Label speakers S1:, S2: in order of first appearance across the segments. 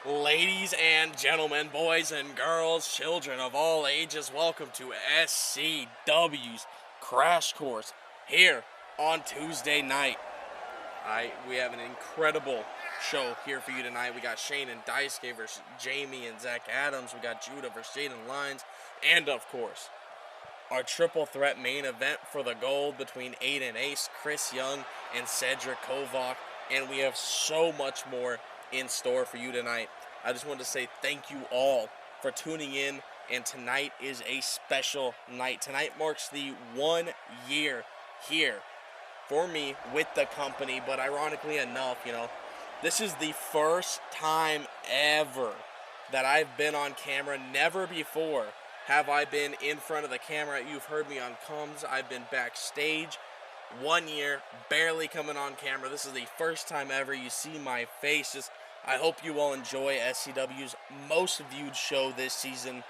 S1: Ladies and gentlemen, boys and girls, children of all ages, welcome to SCW's Crash Course here on Tuesday night. We have an incredible show here for you tonight. We got Shane and Daisuke versus Jamie and Zach Adams. We got Judah versus Jaden Lyons. And, of course, our triple threat main event for the gold between Aiden Ace, Chris Young, and Cedric Kovac. And we have so much more in store for you tonight. I just wanted to say thank you all for tuning in, and tonight is a special night. Tonight marks the 1 year here for me with the company, but ironically enough, this is the first time ever that I've been on camera. Never before have I been in front of the camera. You've heard me on comms. I've been backstage. 1 year, barely coming on camera. This is the first time ever you see my face. I hope you all enjoy SCW's most viewed show this season,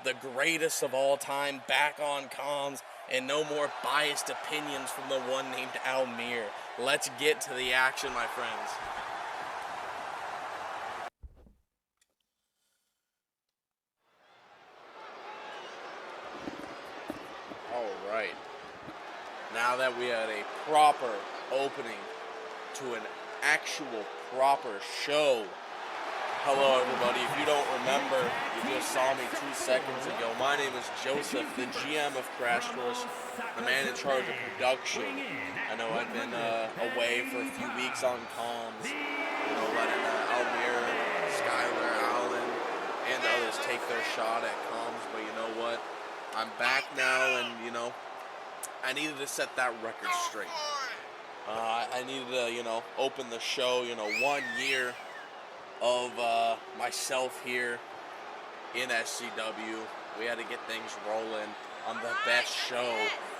S1: the greatest of all time, back on comms, and no more biased opinions from the one named Almir. Let's get to the action, my friends. All right. Now that we had a proper opening to an actual proper show. Hello everybody, if you don't remember, you just saw me 2 seconds ago. My name is Joseph, the GM of Crash Course, the man in charge of production. I know I've been away for a few weeks on comms, letting Almir, Skylar, Allen, and others take their shot at comms, but you know what? I'm back now, and I needed to set that record straight. I needed to, open the show, 1 year of myself here in SCW. We had to get things rolling on the best show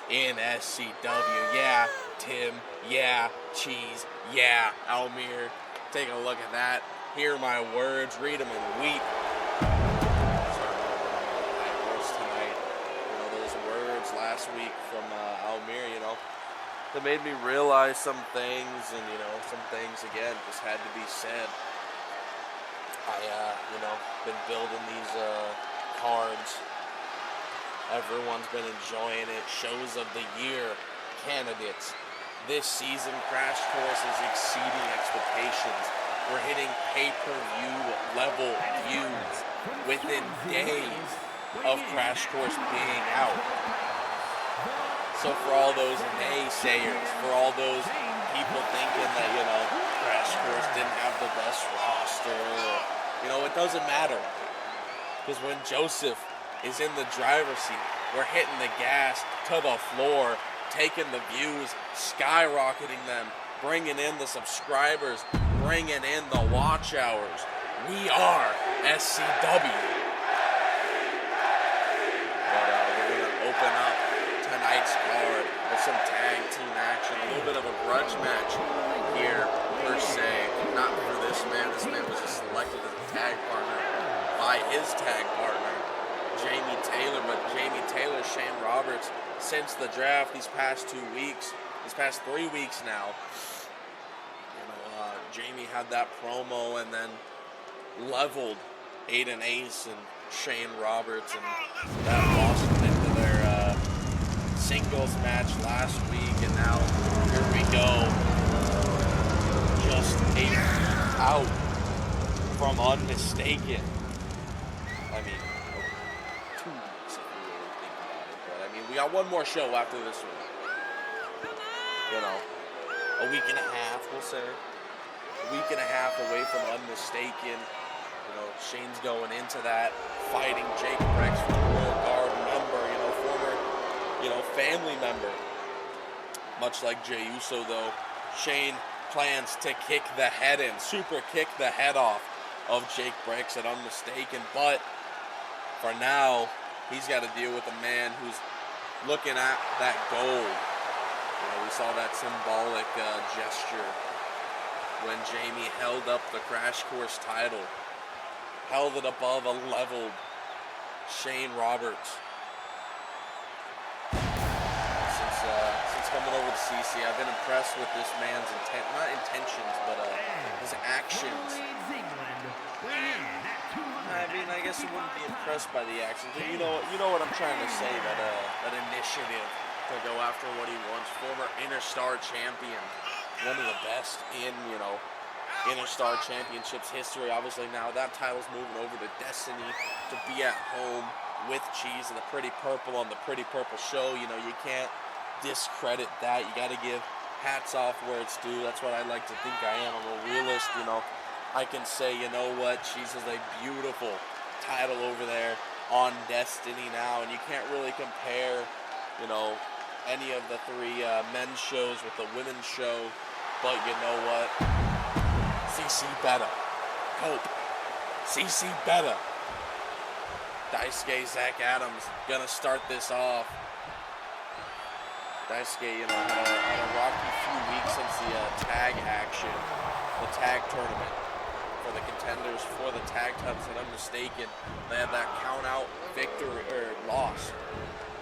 S1: in SCW. Yeah, Tim. Yeah, Cheese. Yeah, Almir. Take a look at that. Hear my words. Read them and weep. Those words last week from Almir, that made me realize some things, and some things again just had to be said. Been building these cards. Everyone's been enjoying it. Shows of the year candidates. This season, Crash Course is exceeding expectations. We're hitting pay-per-view level views within days of Crash Course being out. So for all those naysayers, for all those people thinking that, Crash Course didn't have the best roster, it doesn't matter. Because when Joseph is in the driver's seat, we're hitting the gas to the floor, taking the views, skyrocketing them, bringing in the subscribers, bringing in the watch hours. We are SCW. But we're going to open up tonight's card with some tag team action, a little bit of a grudge match here per se. Not for this man. This man was just selected as a tag partner by his tag partner, Jamie Taylor. But Jamie Taylor, Shane Roberts, since the draft these past 3 weeks now, Jamie had that promo and then leveled Aiden Ace and Shane Roberts, and that lost them into their singles match last week, and now here we go. Just out from Unmistaken. 2 weeks if you really think about it, but we got one more show after this one. A week and a half, we'll say. A week and a half away from Unmistaken. Shane's going into that, fighting Jake Brex for the Royal Guard member, former, family member. Much like Jey Uso, though, Shane plans to kick the head in, super kick the head off of Jake Brex at Unmistaken, but for now, he's got to deal with a man who's looking at that gold. We saw that symbolic gesture when Jamie held up the Crash Course title, held it above a leveled Shane Roberts. Since coming over to CC, I've been impressed with this man's not intentions, but his actions. guess I wouldn't be impressed by the actions. But you know what I'm trying to say. That initiative to go after what he wants. Former Interstar champion, one of the best in Interstar Championships history. Obviously now that title's moving over to Destiny to be at home with Cheese and the Pretty Purple on the Pretty Purple show. You can't discredit that. You got to give hats off where it's due. That's what I like to think I am. I'm a realist. I can say, you know what, Cheese has a beautiful title over there on Destiny now, and you can't really compare, any of the three men's shows with the women's show. But you know what? CC better. Hope. CC better. Daisuke, Zach Adams, gonna start this off. Daisuke, had a rocky few weeks since the tag action, the tag tournament for the contenders for the tag titles. If I'm mistaken, they had that count-out victory or loss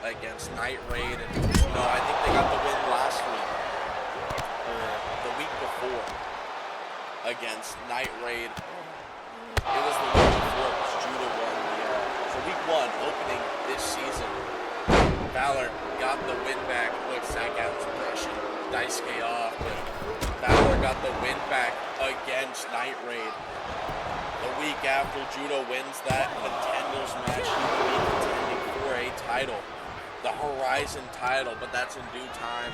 S1: against Night Raid, and I think they got the win last week or the week before against Night Raid. It was the week before because Judah won the week 1 opening this season. Valor got the win back. Look, Zach Adams' impression. Daisuke off, but Valor got the win back against Night Raid. The week after Judah wins that contenders match, he will be contending for a title, the Horizon title, but that's in due time.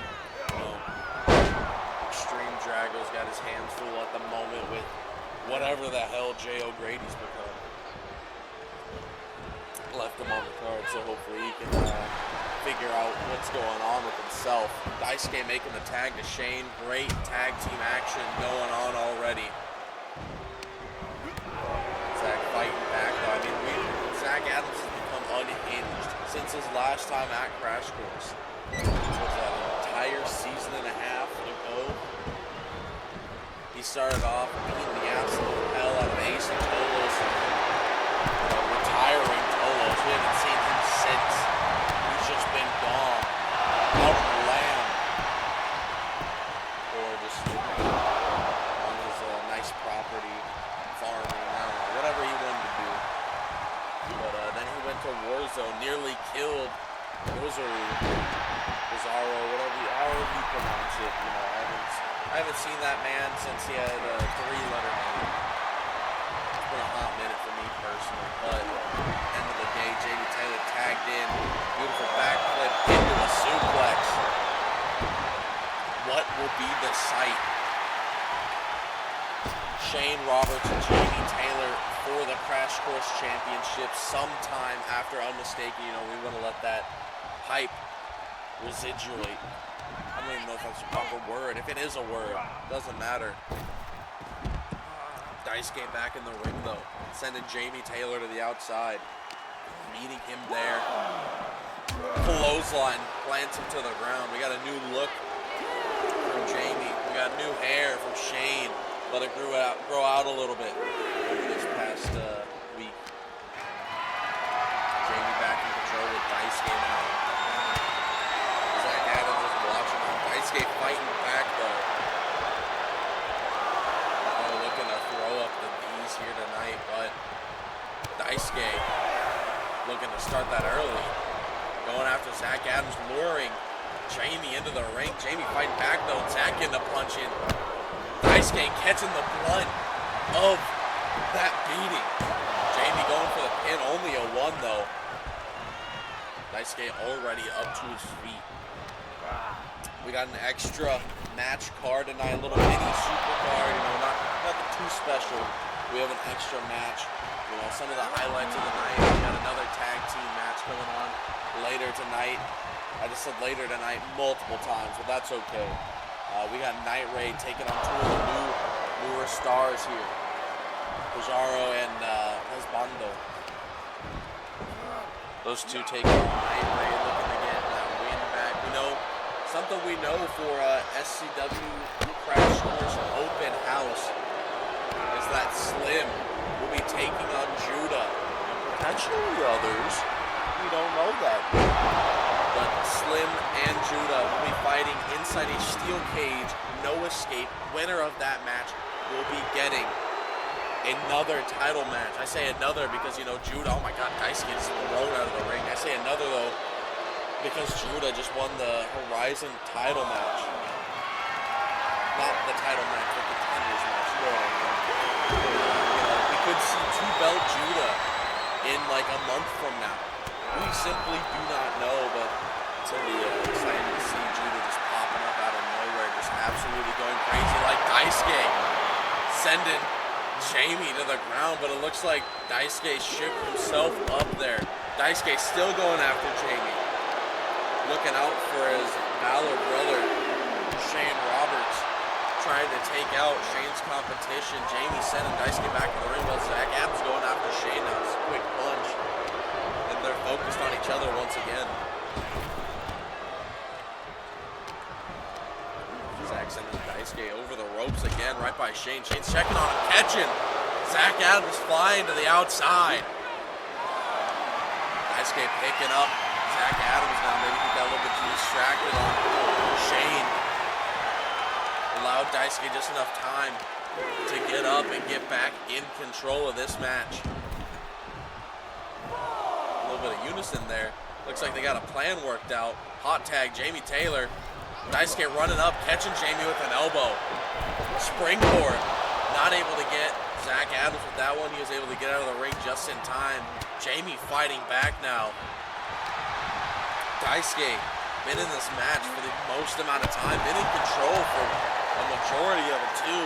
S1: Xtreme Drago's got his hands full at the moment with whatever the hell Jay O'Grady's become. Left him on the card, so hopefully he can figure out what's going on with himself. Daisuke making the tag to Shane. Great tag team action going on already. Zach fighting back though. Zach Adams has become unhinged since his last time at Crash Course. Was that an entire season and a half ago? He started off beating the absolute hell out of Ace and Tolos, retiring Tolos. We haven't seen him since. He's just been gone, out of the land, or just on his nice property, farming, I don't know, whatever he wanted to do. But then he went to Warzone, nearly killed Osore, however you pronounce it. I haven't seen that man since he had a 3-letter name. It's been a hot minute for me personally, but end of the day, JD Taylor tagged in, beautiful backflip into a suplex. What will be the sight? Shane Roberts and JD Taylor for the Crash Course Championship sometime after, I'm mistaken, we want to let that hype residuate. I don't even know if that's a proper word. If it is a word, doesn't matter. Daisuke back in the ring though, sending Jamie Taylor to the outside, meeting him there. Clothesline plants him to the ground. We got a new look from Jamie. We got new hair from Shane. Let it grow out a little bit over this past week. Jamie back in control with Daisuke now. Zach Adams is watching him. Daisuke fighting back though. Looking to throw up the knees here tonight, but Daisuke looking to start that early. Going after Zach Adams, luring Jamie into the ring. Jamie fighting back though. Zach getting a punch in. Daisuke catching the brunt of that beating. Jamie going for the pin, only a 1 though. Daisuke already up to his feet. We got an extra match card tonight, a little mini super card, nothing too special. We have an extra match. Some of the highlights of the night. We got another tag team match going on later tonight. I just said later tonight multiple times, but that's okay. We got Night Raid taking on 2 of the newer stars here. Pajaro and Hesbando. Those two taking on Night Raid, looking to get that win back. Something we know for SCW Crash Course Open House is that Slim will be taking on Judah and potentially others. We don't know that. But Slim and Judah will be fighting inside a steel cage, no escape. Winner of that match will be getting another title match. I say another because, you know, Judah, oh my God, Daisuke just thrown out of the ring. I say another, though, because Judah just won the Horizon title match. Not the title match, but the contenders match. You know what I mean? We could see 2-belt Judah in like a month from now. We simply do not know, but it's going to be exciting to see Judah just popping up out of nowhere, just absolutely going crazy like Daisuke, sending Jamie to the ground, but it looks like Daisuke shipped himself up there. Daisuke still going after Jamie, looking out for his Valor brother, Shane Roberts, trying to take out Shane's competition. Jamie sending Daisuke back in the ring while Zach Adams going after Shane. That was a quick punch, and they're focused on each other once again. Zach sending Daisuke over the ropes again, right by Shane. Shane's checking on him, catching. Zach Adams flying to the outside. Daisuke picking up Zach Adams now. Maybe he got a little bit too distracted on Shane. Allowed Daisuke just enough time to get up and get back in control of this match. A little bit of unison there. Looks like they got a plan worked out. Hot tag, Jamie Taylor. Daisuke running up, catching Jamie with an elbow. Springboard. Not able to get Zach Adams with that one. He was able to get out of the ring just in time. Jamie fighting back now. Daisuke been in this match for the most amount of time. Been in control for a majority of it too.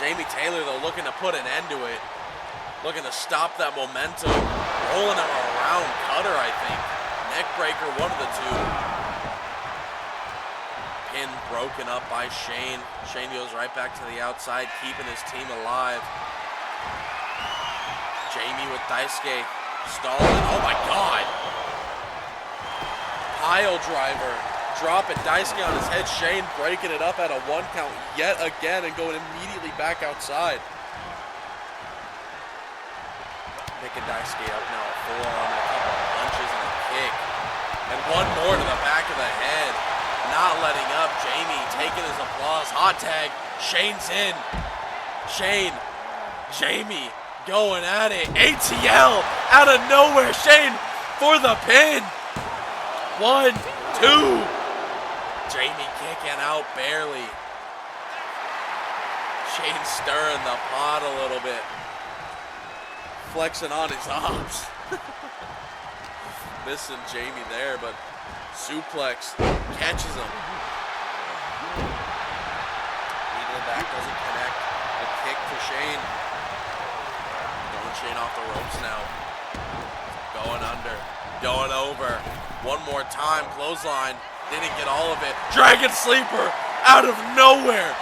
S1: Jamie Taylor, though, looking to put an end to it. Looking to stop that momentum. Rolling him around. Cutter, I think. Neck breaker, one of the two. Pin broken up by Shane. Shane goes right back to the outside, keeping his team alive. Jamie with Daisuke stalling. Oh my God! Pile driver. Dropping Daisuke on his head. Shane breaking it up at a 1 count yet again and going immediately back outside. Picking Daisuke up now. A forearm, a couple of punches and a kick. And one more to the back of the head. Not letting up. Jamie taking his applause. Hot tag. Shane's in. Shane. Jamie going at it. ATL out of nowhere. Shane for the pin. 1, 2. Jamie kicking out barely. Shane stirring the pot a little bit. Flexing on his arms. Missing Jamie there, but suplex catches him. Knee to the back doesn't connect. A kick to Shane. Going Shane off the ropes now. Going under. Going over. One more time. Clothesline. Didn't get all of it. Dragon Sleeper out of nowhere.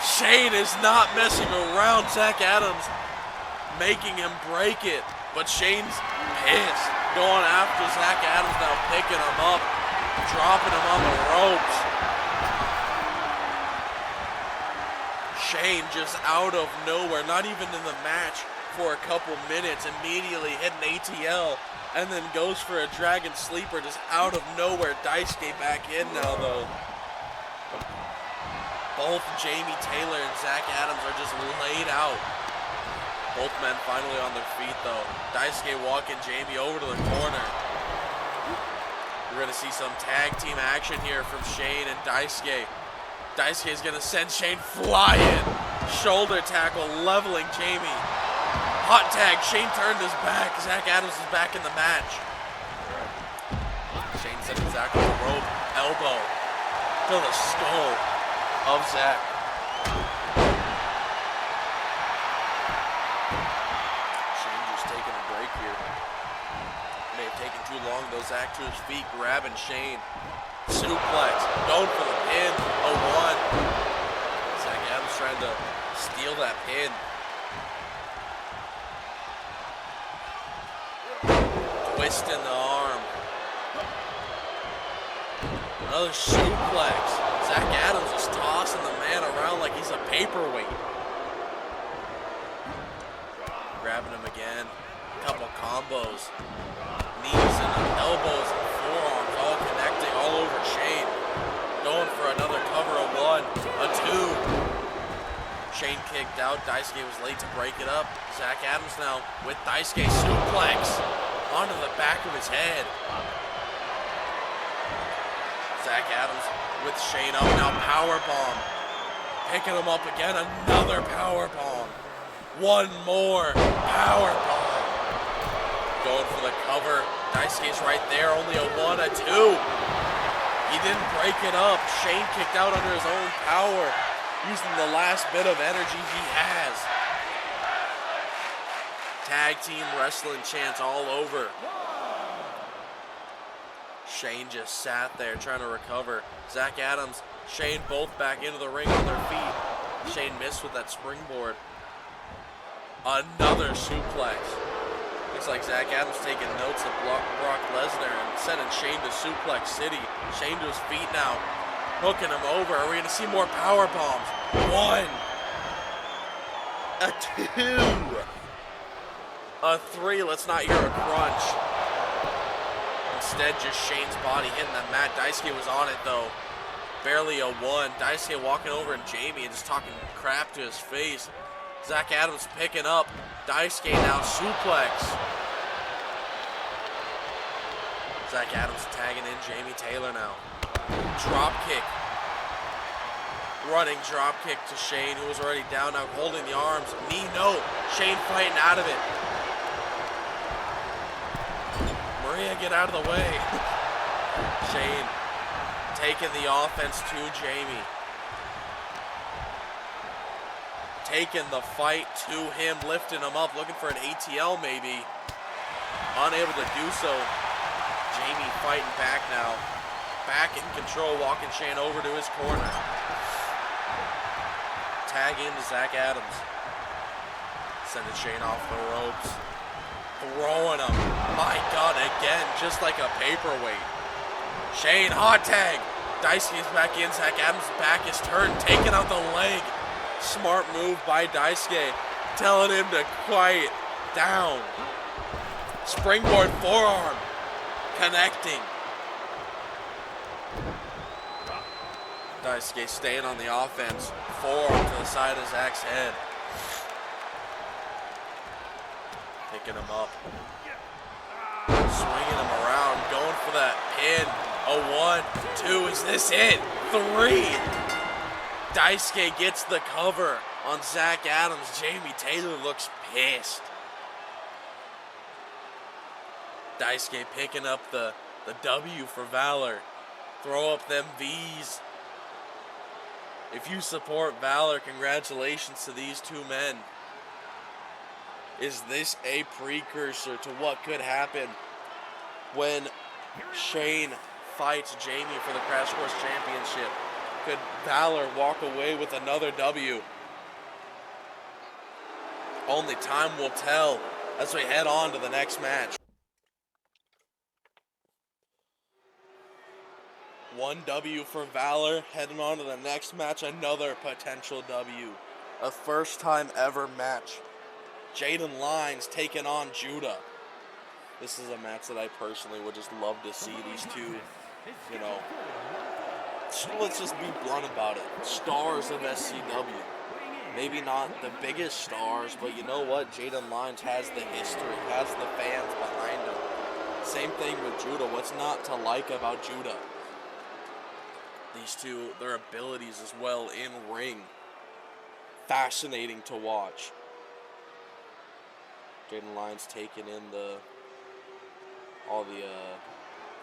S1: Shane is not messing around. Zach Adams making him break it. But Shane's pissed. Going after Zach Adams now, picking him up. Dropping him on the ropes. Shane just out of nowhere, not even in the match for a couple minutes, immediately hit an ATL and then goes for a Dragon Sleeper just out of nowhere. Daisuke back in now though. Both Jamie Taylor and Zach Adams are just laid out. Both men finally on their feet though. Daisuke walking Jamie over to the corner. We're going to see some tag team action here from Shane and Daisuke. Daisuke is going to send Shane flying. Shoulder tackle, leveling Jamie. Hot tag, Shane turned his back. Zach Adams is back in the match. Shane sending Zach on the rope. Elbow to the skull of Zach. Shane just taking a break here. May have taken too long though. Zach to his feet, grabbing Shane. Suplex, going for the pin. 0-1. Zach Adams trying to steal that pin. Twisting the arm. Another suplex. Zach Adams is tossing the man around like he's a paperweight. Grabbing him again. Couple combos. Knees and elbows and forearms all connecting all over Shane. Going for another cover of 1, a 2. Shane kicked out. Daisuke was late to break it up. Zach Adams now with Daisuke suplex onto the back of his head. Zach Adams with Shane up now. Powerbomb. Picking him up again. Another powerbomb. One more powerbomb. Going for the cover. Daisuke's right there. Only a 1, a 2. He didn't break it up. Shane kicked out under his own power, using the last bit of energy he has. Tag team wrestling chants all over. Shane just sat there trying to recover. Zach Adams, Shane both back into the ring on their feet. Shane missed with that springboard. Another suplex. Looks like Zach Adams taking notes of Brock Lesnar and sending Shane to Suplex City. Shane to his feet now, hooking him over. Are we going to see more power bombs? 1, a 2, a 3. Let's not hear a crunch. Instead, just Shane's body hitting the mat. Daisuke was on it though. Barely a 1. Daisuke walking over and Jamie and just talking crap to his face. Zach Adams picking up. Daisuke now suplex. Zach Adams tagging in Jamie Taylor now. Drop kick. Running drop kick to Shane, who was already down now, holding the arms. Knee, no. Shane fighting out of it. Maria, get out of the way. Shane taking the offense to Jamie. Taking the fight to him, lifting him up, looking for an ATL maybe. Unable to do so. Jamie fighting back now. Back in control, walking Shane over to his corner. Tag into Zach Adams. Sending Shane off the ropes. Throwing him. My God, again, just like a paperweight. Shane, hot tag. Daisuke's back in. Zach Adams' back is turned, taking out the leg. Smart move by Daisuke, telling him to quiet down. Springboard forearm, connecting. Daisuke staying on the offense. Forearm to the side of Zach's head. Picking him up. Swinging him around, going for that pin. A 1, 2, is this it? 3. Daisuke gets the cover on Zach Adams. Jamie Taylor looks pissed. Daisuke picking up the W for Valor. Throw up them V's. If you support Valor, congratulations to these two men. Is this a precursor to what could happen when Shane fights Jamie for the Crash Course Championship? Could Valor walk away with another W? Only time will tell as we head on to the next match. 1 W for Valor, heading on to the next match, another potential W. A first time ever match. Jaden Lyons taking on Judah. This is a match that I personally would just love to see these two, you know, let's just be blunt about it. Stars of SCW. Maybe not the biggest stars, but you know what? Jaden Lyons has the history, has the fans behind him. Same thing with Judah. What's not to like about Judah? These two, their abilities as well in ring. Fascinating to watch. Jaden Lyons taking in all the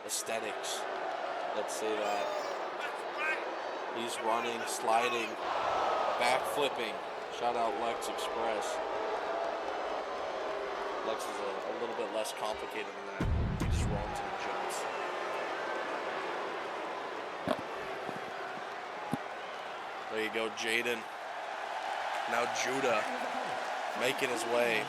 S1: aesthetics. Let's say that. He's running, sliding, backflipping. Shout out Lex Express. Lex is a little bit less complicated than that. He just runs and jumps. There you go, Jaden. Now Judah making his way.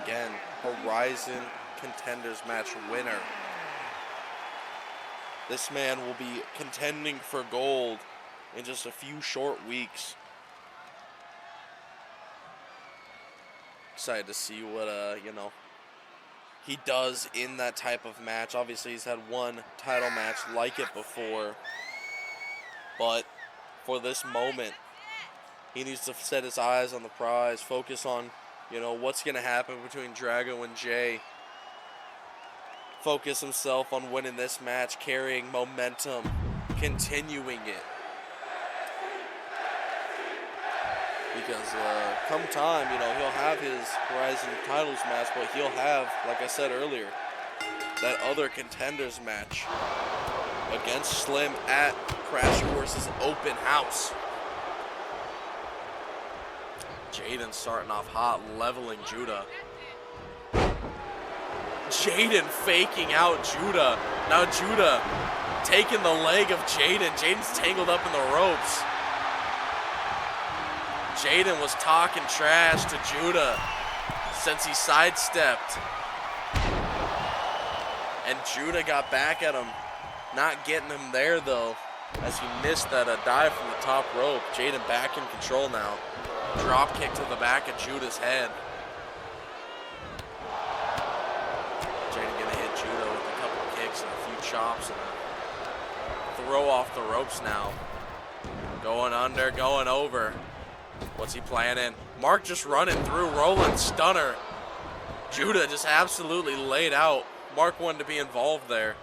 S1: Again, Horizon Contenders match winner. This man will be contending for gold in just a few short weeks. Excited to see what, he does in that type of match. Obviously, he's had one title match like it before. But for this moment, He needs to set his eyes on the prize, focus on, you know, what's going to happen between Drago and Jay. Focus himself on winning this match, carrying momentum, continuing it. Because come time, you know, he'll have his Horizon titles match, but he'll have, like I said earlier, that other contenders match against Slim at Crash Course's open house. Jaden starting off hot, leveling Judah. Jaden faking out Judah. Now Judah taking the leg of Jaden. Jaden's tangled up in the ropes. Jaden was talking trash to Judah since he sidestepped. And Judah got back at him, not getting him there though, as he missed that dive from the top rope. Jaden back in control now. Drop kick to the back of Judah's head. Jaden gonna hit Judah with a couple kicks and a few chops and a throw off the ropes now. Going under, going over. What's he planning? Mark just running through, rolling stunner. Judah just absolutely laid out. Mark wanted to be involved there.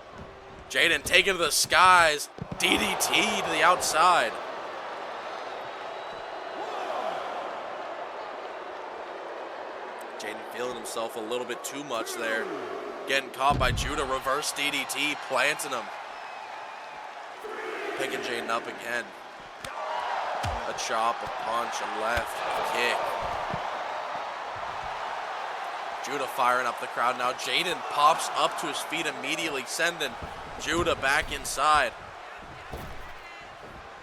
S1: Jaden taking to the skies. DDT to the outside. Jaden feeling himself a little bit too much there. Getting caught by Judah. Reverse DDT, planting him. Picking Jaden up again. A chop, a punch, a left, a kick. Judah firing up the crowd now. Jaden pops up to his feet immediately, sending Judah back inside.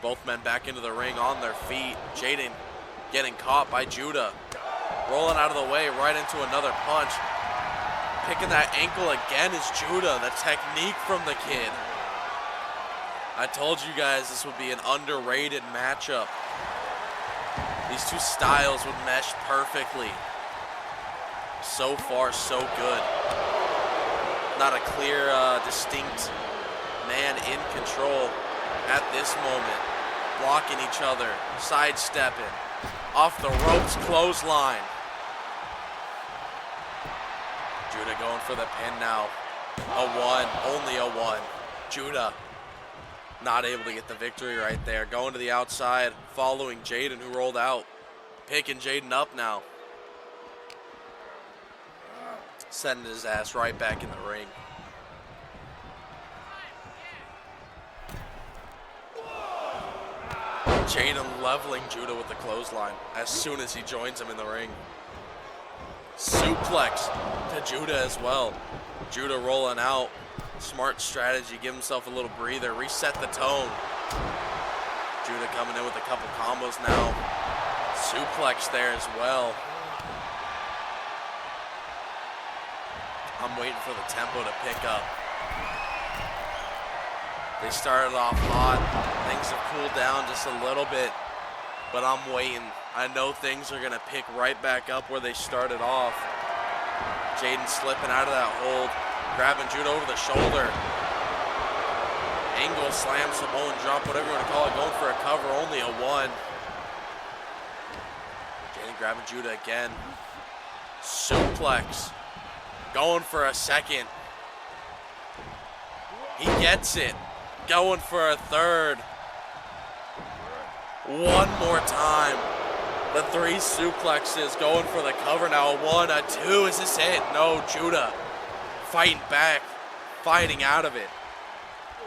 S1: Both men back into the ring on their feet. Jaden getting caught by Judah. Rolling out of the way, right into another punch. Picking that ankle again is Judah. The technique from the kid. I told you guys this would be an underrated matchup. These two styles would mesh perfectly. So far, so good. Not a clear, distinct man in control at this moment. Blocking each other, sidestepping. Off the ropes, clothesline. Judah going for the pin now. A one, only a one. Judah not able to get the victory right there. Going to the outside, following Jaden who rolled out. Picking Jaden up now. Sending his ass right back in the ring. Jaden leveling Judah with the clothesline as soon as he joins him in the ring. Suplex to Judah as well. Judah rolling out. Smart strategy, give himself a little breather, reset the tone. Judah coming in with a couple combos now. Suplex there as well. I'm waiting for the tempo to pick up. They started off hot. Things have cooled down just a little bit, but I'm waiting. I know things are gonna pick right back up where they started off. Jaden slipping out of that hold, grabbing Judah over the shoulder. Angle slam, Samoan drop, whatever you want to call it, going for a cover, only a one. Jaden grabbing Judah again. Suplex. Going for a second. He gets it. Going for a third. One more time. The three suplexes, going for the cover now. A one, a two, is this it? No, Judah fighting back, fighting out of it.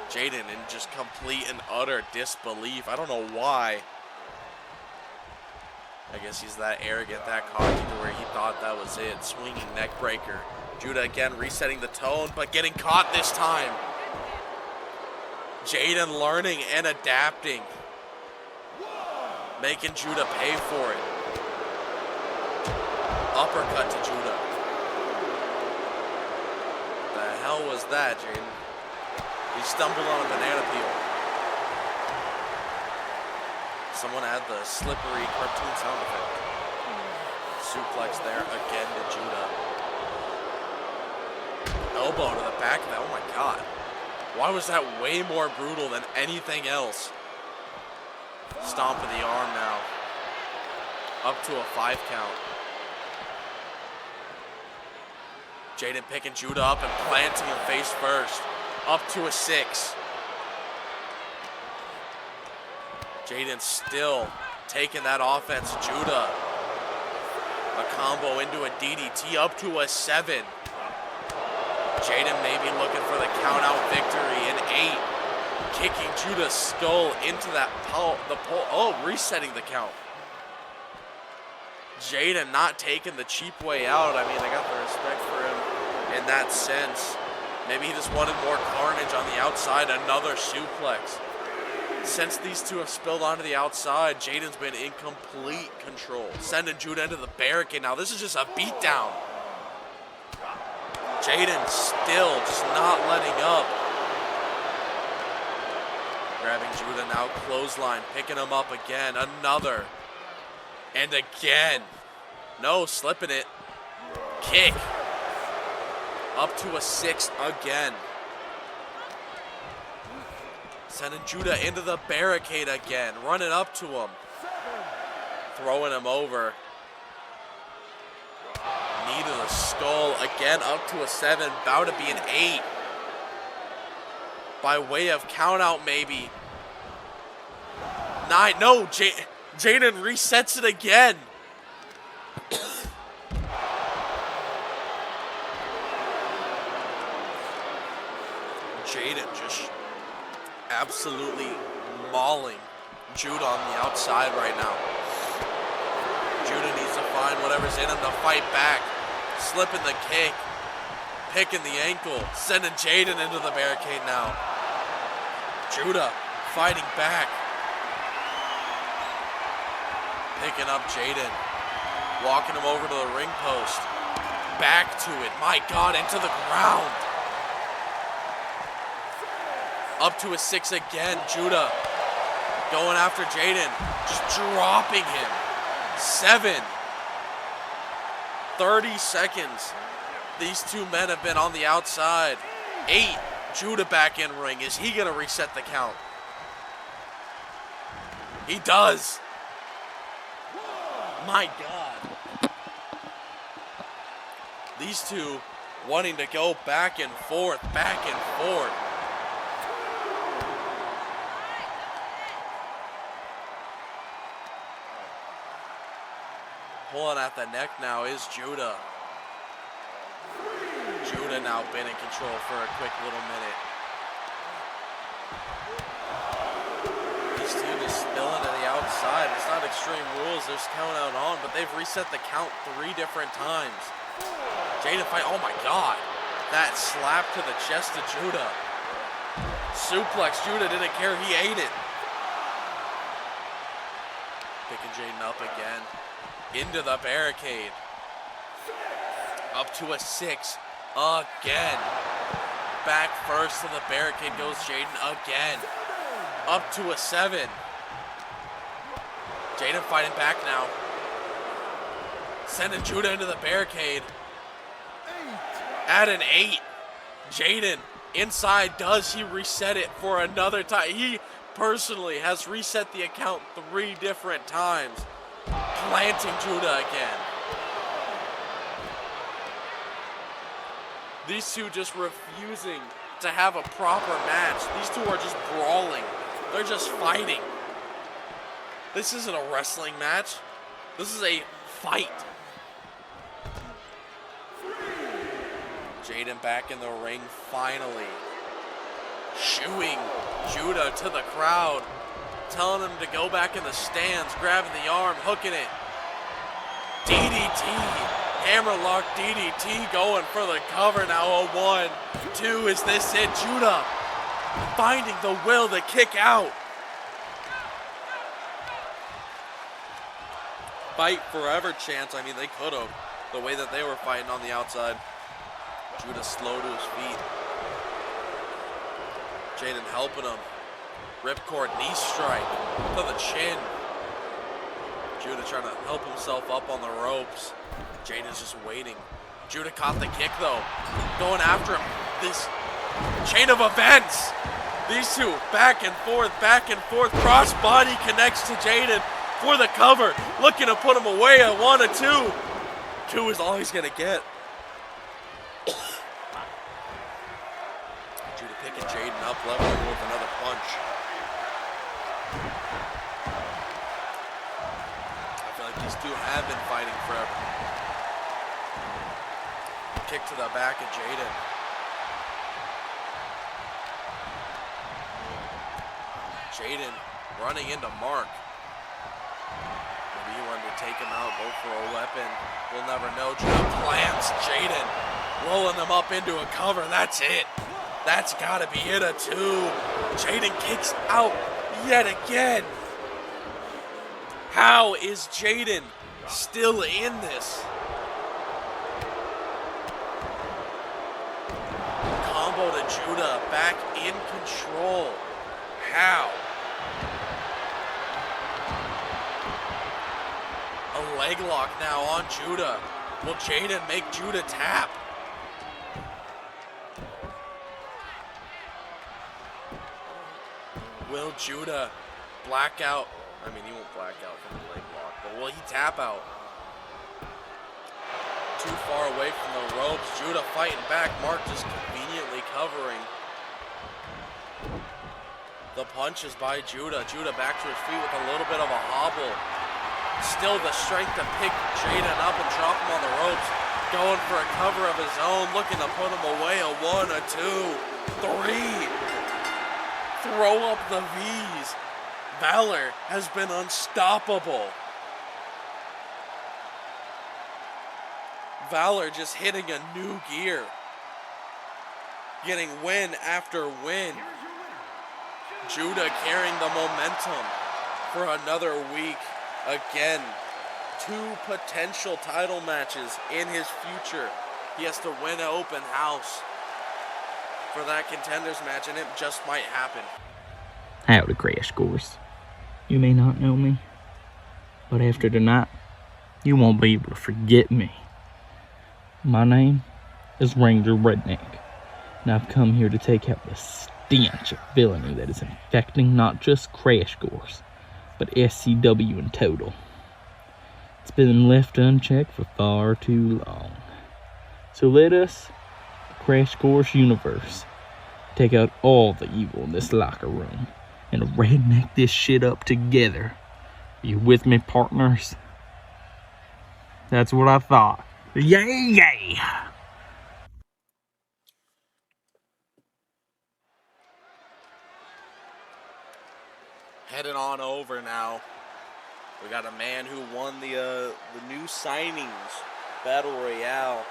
S1: Jaden in just complete and utter disbelief. I don't know why. I guess he's that arrogant, that cocky to where he thought that was it. Swinging neck breaker. Judah again resetting the tone, but getting caught this time. Jaden learning and adapting. Making Judah pay for it. Uppercut to Judah. The hell was that, Jaden? He stumbled on a banana peel. Someone add the slippery cartoon sound effect. Suplex there again to Judah. Elbow to the back of that. Oh my God. Why was that way more brutal than anything else? Stomp of the arm now. Up to a 5 count. Jaden picking Judah up and planting him face first. Up to a 6. Jaden still taking that offense. Judah. A combo into a DDT up to a 7. Jaden maybe looking for the count out victory. An 8. Kicking Judah's skull into that pole. Oh, resetting the count. Jaden not taking the cheap way out. I mean, I got the respect for him in that sense. Maybe he just wanted more carnage on the outside. Another suplex. Since these two have spilled onto the outside, Jaden's been in complete control. Sending Judah into the barricade. Now this is just a beatdown. Jaden still just not letting up. Grabbing Judah now, clothesline, picking him up again. Another. And again. No, slipping it. Kick. Up to a 6 again. Sending Judah into the barricade again. Running up to him. Throwing him over. Knee to the skull. Again up to a 7. About to be an 8. By way of count out maybe. 9. No, Jaden resets it again. Jaden just absolutely mauling Judah on the outside right now. Judah needs to find whatever's in him to fight back. Slipping the kick. Picking the ankle. Sending Jaden into the barricade now. Judah fighting back. Picking up Jaden. Walking him over to the ring post. Back to it. My God, into the ground. Up to a 6 again. Judah going after Jaden. Just dropping him. 7. 30 seconds. These two men have been on the outside. 8. Judah back in ring. Is he going to reset the count? He does. My God. These two wanting to go back and forth, back and forth. Pulling at the neck now is Judah. Judah now been in control for a quick little minute. These two just spilling to the outside. It's not Extreme Rules, there's count out on, but they've reset the count 3 different times. Jaden fight, oh my God. That slap to the chest of Judah. Suplex, Judah didn't care, he ate it. Picking Jaden up again. Into the barricade. Up to a 6 again. Back first to the barricade goes Jaden again. Up to a 7. Jaden fighting back now. Sending Judah into the barricade. At an 8. Jaden inside. Does he reset it for another time? He personally has reset the account 3 different times. Planting Judah again. These two just refusing to have a proper match. These two are just brawling. They're just fighting. This isn't a wrestling match. This is a fight. Jaden back in the ring finally. Shooing Judah to the crowd. Telling him to go back in the stands, grabbing the arm, hooking it. DDT, hammerlock DDT going for the cover now. 1, 2, is this it? Judah finding the will to kick out. Fight forever chance. I mean, they could have. The way that they were fighting on the outside. Judah slow to his feet. Jaden helping him. Ripcord knee strike to the chin. Judah trying to help himself up on the ropes. Jaden's just waiting. Judah caught the kick though. Going after him. This chain of events. These two back and forth, back and forth. Cross body connects to Jaden. for the cover. Looking to put him away at 1 or 2. 2 is all he's going to get. Judah picking Jaden up, leveling with another punch. I feel like these two have been fighting forever. Kick to the back of Jaden. Jaden running into Mark. Maybe he wanted to take him out, go for a weapon. We'll never know. Judah plants Jaden, rolling them up into a cover. That's it. That's got to be it, a 2. Jaden kicks out yet again. How is Jaden still in this? Combo to Judah, back in control. How? A leg lock now on Judah. Will Jaden make Judah tap? Will Judah black out? I mean, he won't black out from the leg lock, but will he tap out? Too far away from the ropes. Judah fighting back. Mark just conveniently covering. The punches by Judah. Judah back to his feet with a little bit of a hobble. Still the strength to pick Jaden up and drop him on the ropes. Going for a cover of his own. Looking to put him away. A 1, a 2, 3. Throw up the V's. Valor has been unstoppable. Valor just hitting a new gear. Getting win after win. Judah carrying the momentum for another week. Again, 2 potential title matches in his future. He has to win an open house for that contenders match, and it just might happen.
S2: Howdy, Crash Course. You may not know me, but after tonight, you won't be able to forget me. My name is Ranger Redneck, and I've come here to take out the stench of villainy that is infecting not just Crash Course, but SCW in total. It's been left unchecked for far too long. So let us, the Crash Course universe, take out all the evil in this locker room and redneck this shit up together. Are you with me, partners? That's what I thought. Yay, yay!
S1: Heading on over now. We got a man who won the new signings Battle Royale.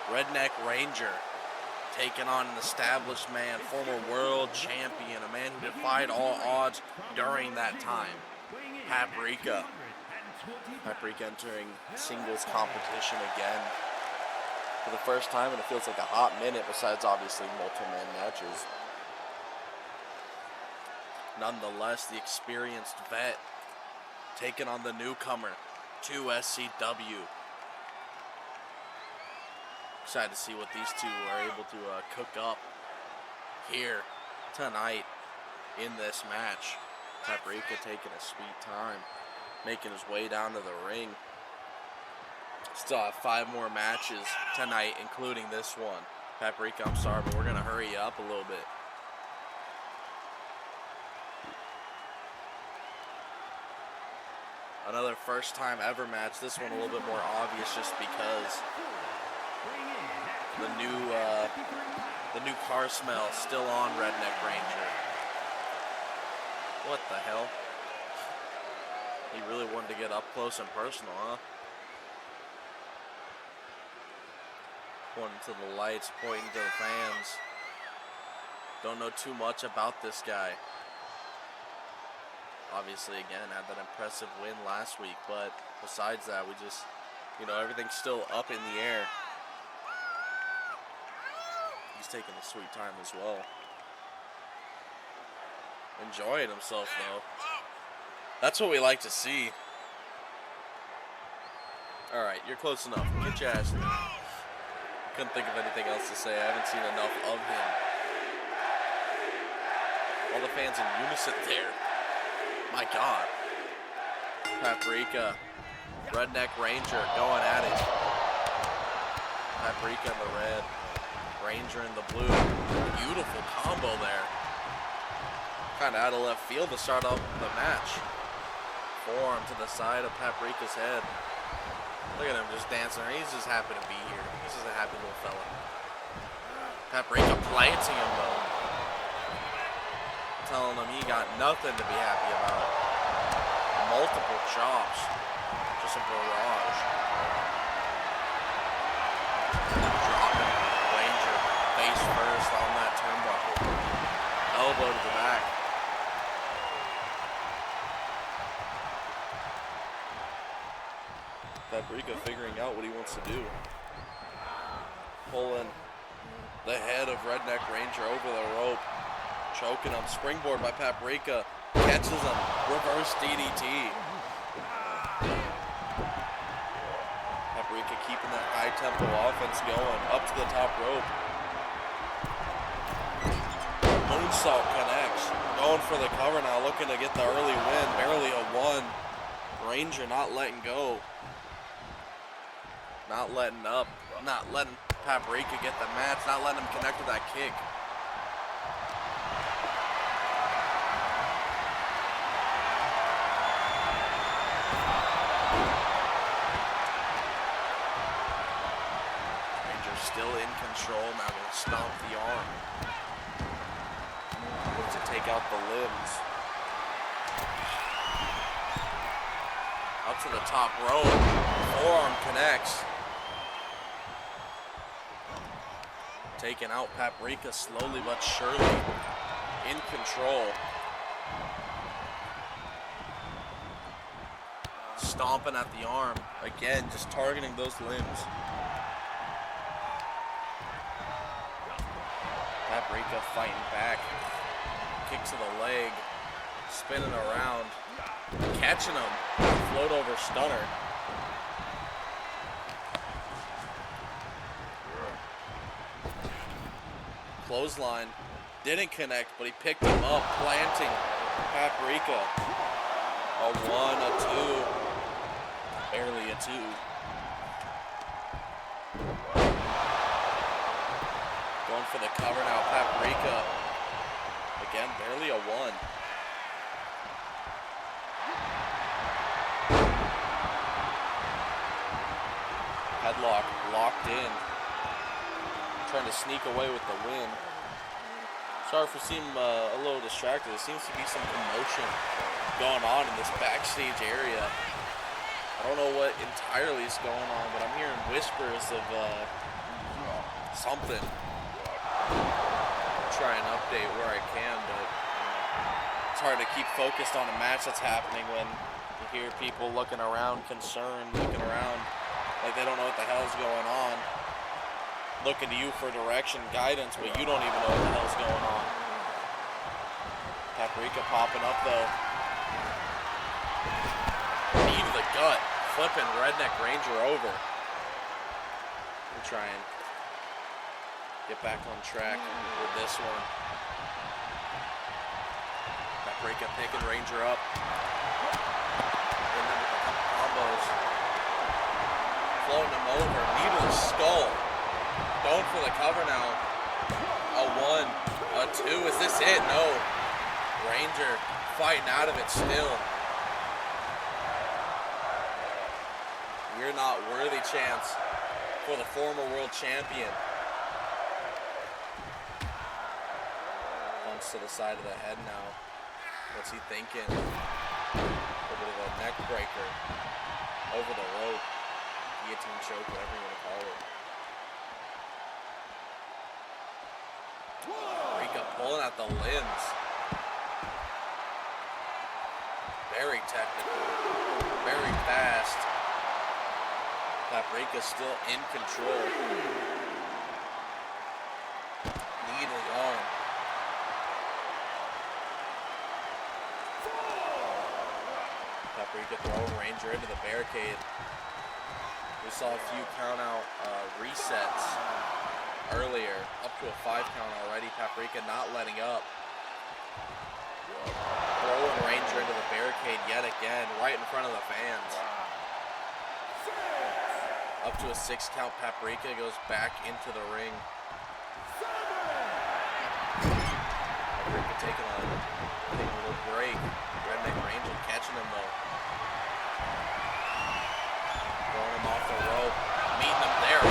S1: Redneck Ranger. Taking on an established man, former world champion, a man who defied all odds during that time. Paprika. Paprika entering singles competition again for the first time, and it feels like a hot minute, besides obviously multi-man matches. Nonetheless, the experienced vet taking on the newcomer to SCW. Excited to see what these two are able to cook up here tonight in this match. Paprika taking a sweet time, making his way down to the ring. Still have 5 more matches tonight, including this one. Paprika, I'm sorry, but we're going to hurry you up a little bit. Another first time ever match. This one a little bit more obvious just because the new car smell still on Redneck Ranger. What the hell? He really wanted to get up close and personal, huh? Pointing to the lights, pointing to the fans. Don't know too much about this guy. Obviously, again, had that impressive win last week, but besides that, we just, everything's still up in the air. He's taking a sweet time as well. Enjoying himself, though. That's what we like to see. All right, you're close enough. Get your ass in there. Couldn't think of anything else to say. I haven't seen enough of him. All the fans in unison there. My God. Paprika, Redneck Ranger going at it. Paprika in the red, Ranger in the blue. Beautiful combo there. Kind of out of left field to start off the match. Forearm to the side of Paprika's head. Look at him just dancing. He's just happy to be here. He's just a happy little fella. Paprika planting him though. Telling him he got nothing to be happy about. Multiple chops. Just a barrage. Dropping Ranger face first on that turnbuckle. Elbow to the back. Paprika figuring out what he wants to do. Pulling the head of Redneck Ranger over the rope. Choking him. Springboard by Paprika. Catches him. Reverse DDT. Paprika keeping that high tempo offense going. Up to the top rope. Moonsault connects. Going for the cover now. Looking to get the early win. Barely a one. Ranger not letting go. Not letting up. Not letting Paprika get the match. Not letting him connect with that kick. Ranger's still in control. Now going to stomp the arm. Looks to take out the limbs. Up to the top rope. Forearm connects. Taking out Paprika slowly but surely. In control. Stomping at the arm. Again, just targeting those limbs. Paprika fighting back. Kick to the leg. Spinning around. Catching him. Float over stunner. Clothesline. Didn't connect, but he picked him up, planting Paprika. A one, a two. Barely a two. Going for the cover now, Paprika. Again, barely a one. Headlock locked in. Trying to sneak away with the win. Sorry for seeming a little distracted. There seems to be some commotion going on in this backstage area. I don't know what entirely is going on, but I'm hearing whispers of something. I'll try and update where I can, but it's hard to keep focused on a match that's happening when you hear people looking around, concerned, looking around like they don't know what the hell's going on. Looking to you for direction, guidance, but you don't even know what the hell's going on. Paprika popping up though. Knee to the gut, flipping Redneck Ranger over. We're trying to get back on track with this one. Paprika picking Ranger up. And then with a couple combos. Floating him over, knee to the skull. Going for the cover now. A one, a two. Is this it? No. Ranger fighting out of it still. You're not worthy chance for the former world champion. Punch to the side of the head now. What's he thinking? A bit of a neck breaker. Over the rope. Guillotine choke, whatever you want to call it. Paprika pulling at the limbs. Very technical. Very fast. Paprika still in control. Knee to the arm. Paprika throwing Ranger into the barricade. We saw a few count-out resets earlier, up to a 5 count already. Paprika not letting up. Throwing Ranger Ranger into the barricade yet again, right in front of the fans. Up to a 6 count, Paprika goes back into the ring. Paprika taking a little break. Redneck Ranger catching him though. Throwing him off the rope. Meeting him there.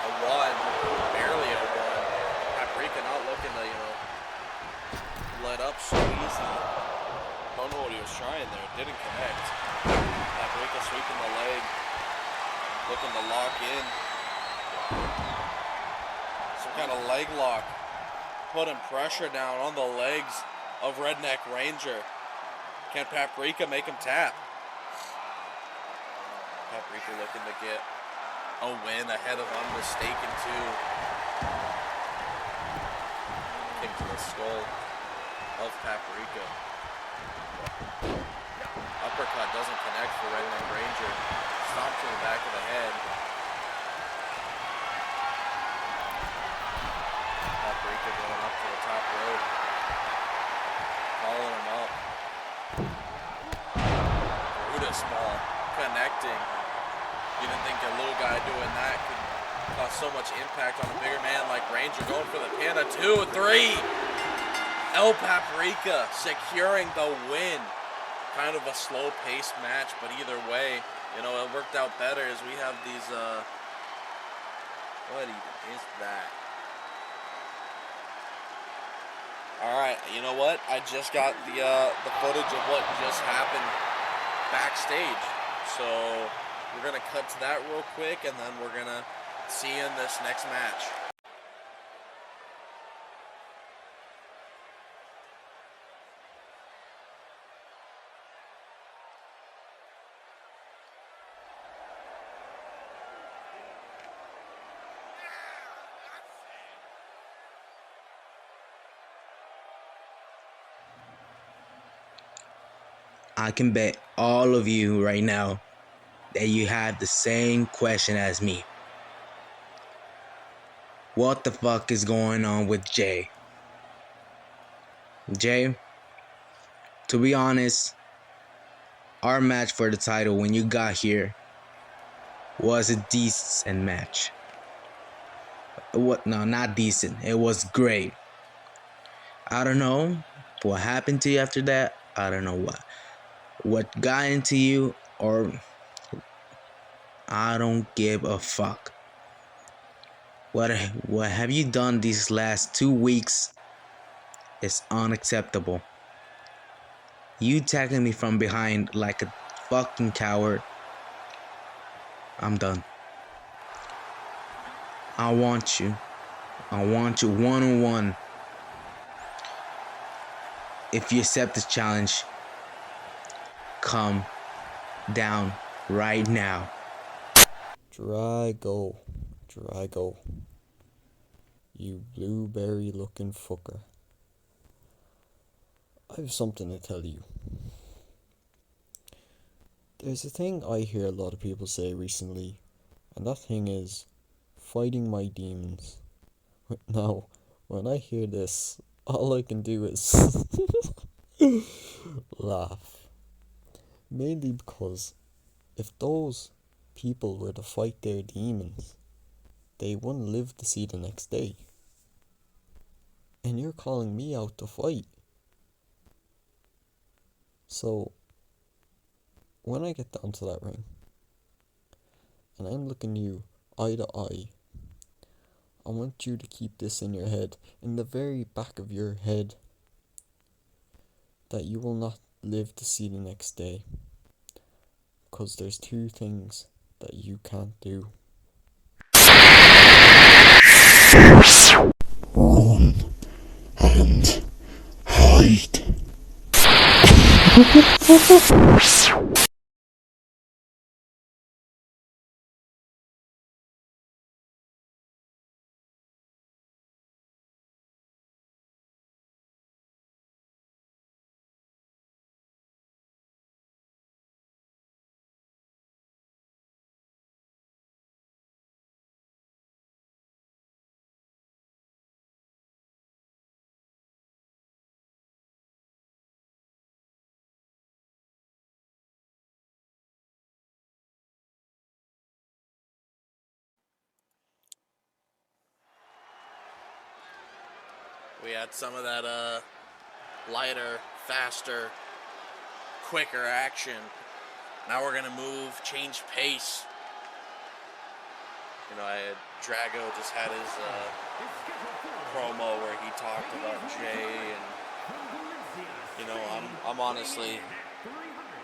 S1: A 1. Barely a 1. Paprika not looking to, let up so easy. Don't know what he was trying there. Didn't connect. Paprika sweeping the leg. Looking to lock in. Some kind of leg lock. Putting pressure down on the legs of Redneck Ranger. Can Paprika make him tap? Paprika looking to get a win ahead of Unmistaken 2. Kick to the skull of Paprika. Uppercut doesn't connect for Redneck Ranger. Stomp to the back of the head. Paprika going up to the top rope. Calling him up. Brutus ball. Connecting. You didn't think a little guy doing that could cause so much impact on a bigger man like Ranger. Going for the pin. A 2, 3. El Paprika securing the win. Kind of a slow-paced match, but either way, it worked out better as we have these, what even is that? Alright, you know what? I just got the footage of what just happened backstage. So, we're going to cut to that real quick, and then we're going to see you in this next match.
S3: I can bet all of you right now that you have the same question as me. What the fuck is going on with Jay? Jay, to be honest, our match for the title when you got here was a decent match. No, not decent. It was great. I don't know what happened to you after that. I don't know what got into you, or I don't give a fuck. What have you done these last 2 weeks is unacceptable. You tackling me from behind like a fucking coward. I'm done. I want you one-on-one. If you accept this challenge, come down right now.
S4: Drago. You blueberry looking fucker. I have something to tell you. There's a thing I hear a lot of people say recently, and that thing is fighting my demons. Now, when I hear this, all I can do is laugh. Mainly because if those people were to fight their demons, they wouldn't live to see the next day. And you're calling me out to fight. So, when I get down to that ring, and I'm looking you eye to eye, I want you to keep this in your head, in the very back of your head, that you will not live to see the next day. Because there's two things that you can't do.
S5: Run and hide.
S1: had some of that lighter, faster, quicker action. Now we're gonna move, change pace. You know, Drago just had his promo where he talked about Jay, and you know, I'm honestly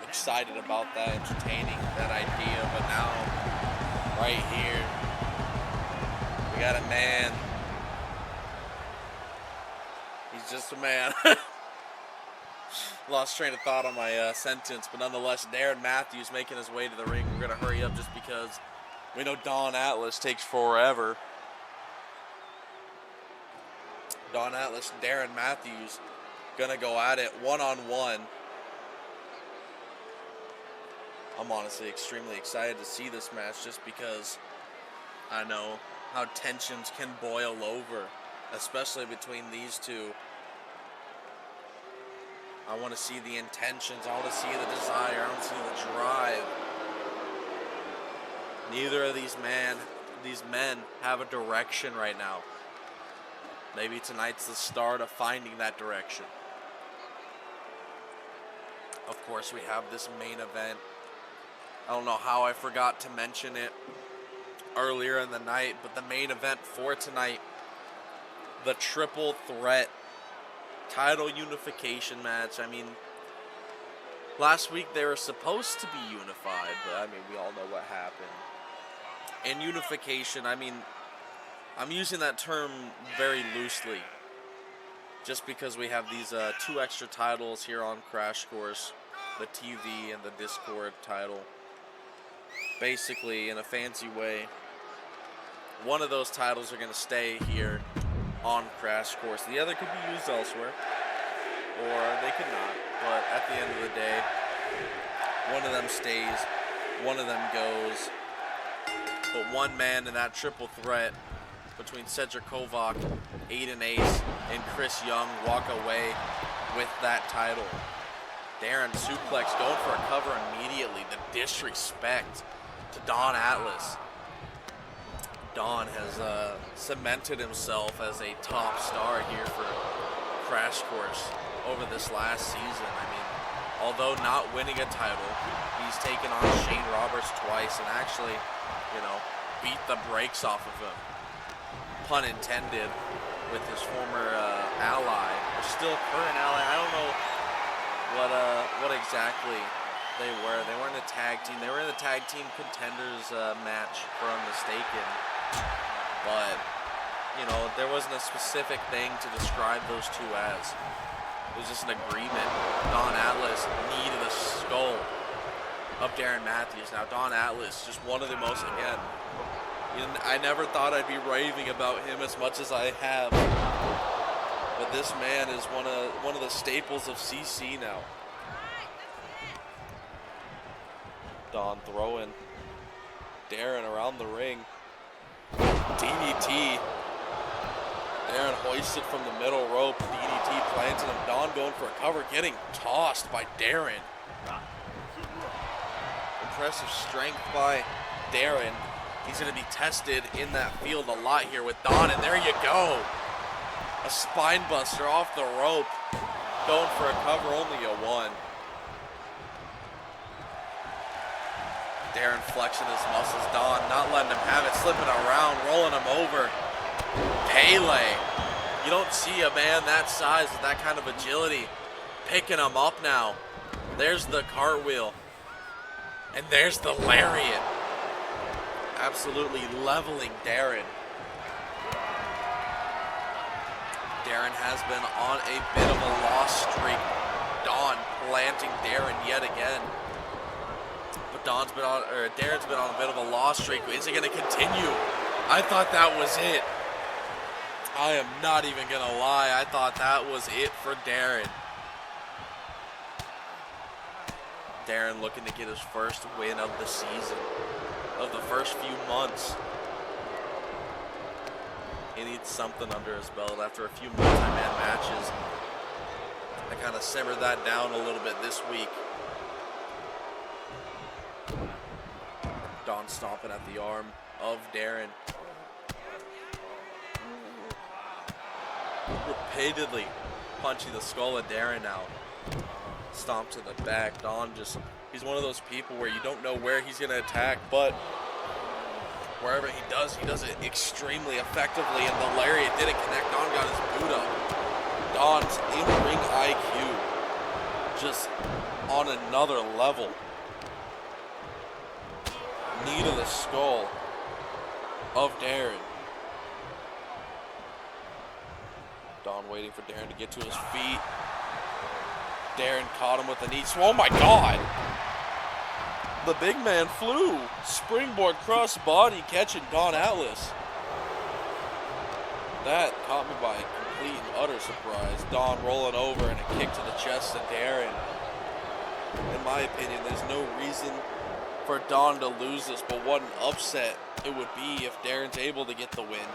S1: excited about that, entertaining that idea. But now, right here, we got a man. He's just a man. Lost train of thought on my sentence, but nonetheless, Darren Matthews making his way to the ring. We're gonna hurry up just because we know Don Atlas takes forever. Don Atlas, Darren Matthews, gonna go at it one-on-one. I'm honestly extremely excited to see this match just because I know how tensions can boil over, especially between these two. I want to see the intentions, I want to see the desire, I want to see the drive. Neither of these men have a direction right now. Maybe tonight's the start of finding that direction. Of course, we have this main event. I don't know how I forgot to mention it earlier in the night, but the main event for tonight, the triple threat title unification match. I mean, last week they were supposed to be unified, but I mean, we all know what happened. And unification, I mean, I'm using that term very loosely, just because we have these 2 extra titles here on Crash Course, the TV and the Discord title. Basically, in a fancy way, one of those titles are going to stay here on Crash Course. The other could be used elsewhere, or they could not. But at the end of the day, one of them stays, one of them goes. But one man in that triple threat between Cedric Kovac, Aiden Ace, and Chris Young walk away with that title. Darren suplex going for a cover immediately. The disrespect to Don Atlas. Don has cemented himself as a top star here for Crash Course over this last season. I mean, although not winning a title, he's taken on Shane Roberts twice and actually, you know, beat the brakes off of him. Pun intended, with his former ally, or still current ally. I don't know what exactly they were. They weren't a tag team. They were in the tag team contenders match, if I'm mistaken. But, you know, there wasn't a specific thing to describe those two as. It was just an agreement. Don Atlas needed the skull of Darren Matthews. Now, Don Atlas, just one of the most, again, I never thought I'd be raving about him as much as I have. But this man is one of the staples of CC now. Don throwing Darren around the ring. DDT. Darren hoisted from the middle rope. DDT planted him. Don going for a cover, getting tossed by Darren. Impressive strength by Darren. He's going to be tested in that field a lot here with Don, and there you go. A spine buster off the rope. Going for a cover, only a 1. Darren flexing his muscles. Don not letting him have it, slipping around, rolling him over. Pele. You don't see a man that size with that kind of agility picking him up now. There's the cartwheel. And there's the lariat. Absolutely leveling Darren. Darren has been on a bit of a loss streak. Don planting Darren yet again. But Darren's been on a bit of a loss streak. Is it going to continue? I thought that was it. I am not even going to lie. I thought that was it for Darren. Darren looking to get his first win of the season, of the first few months. He needs something under his belt after a few multi-man matches. I kind of simmered that down a little bit this week. Don stomping at the arm of Darren. repeatedly punching the skull of Darren now. Stomp to the back. Don he's one of those people where you don't know where he's going to attack, but wherever he does it extremely effectively, and the lariat didn't connect. Don got his boot up. Don's in-ring IQ just on another level. Knee to the skull of Darren. Don waiting for Darren to get to his feet. Darren caught him with the knee. Oh my God! The big man flew. Springboard cross body catching Don Atlas. That caught me by complete and utter surprise. Don rolling over and a kick to the chest of Darren. In my opinion, there's no reason for Don to lose this, but what an upset it would be if Darren's able to get the win.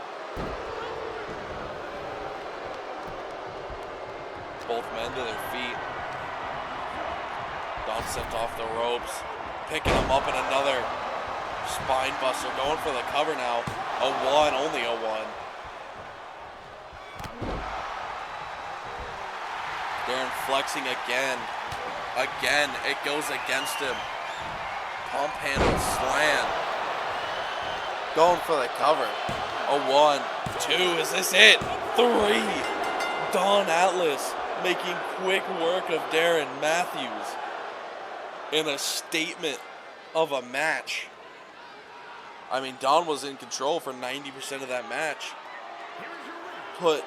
S1: Both men to their feet. Don sent off the ropes, picking him up in another spine buster, going for the cover now. A one, only a one. Darren flexing again. Again, it goes against him. Pump handle slam. Going for the cover. A one, two, is this it? Three. Don Atlas making quick work of Darren Matthews in a statement of a match. I mean, Don was in control for 90% of that match. Put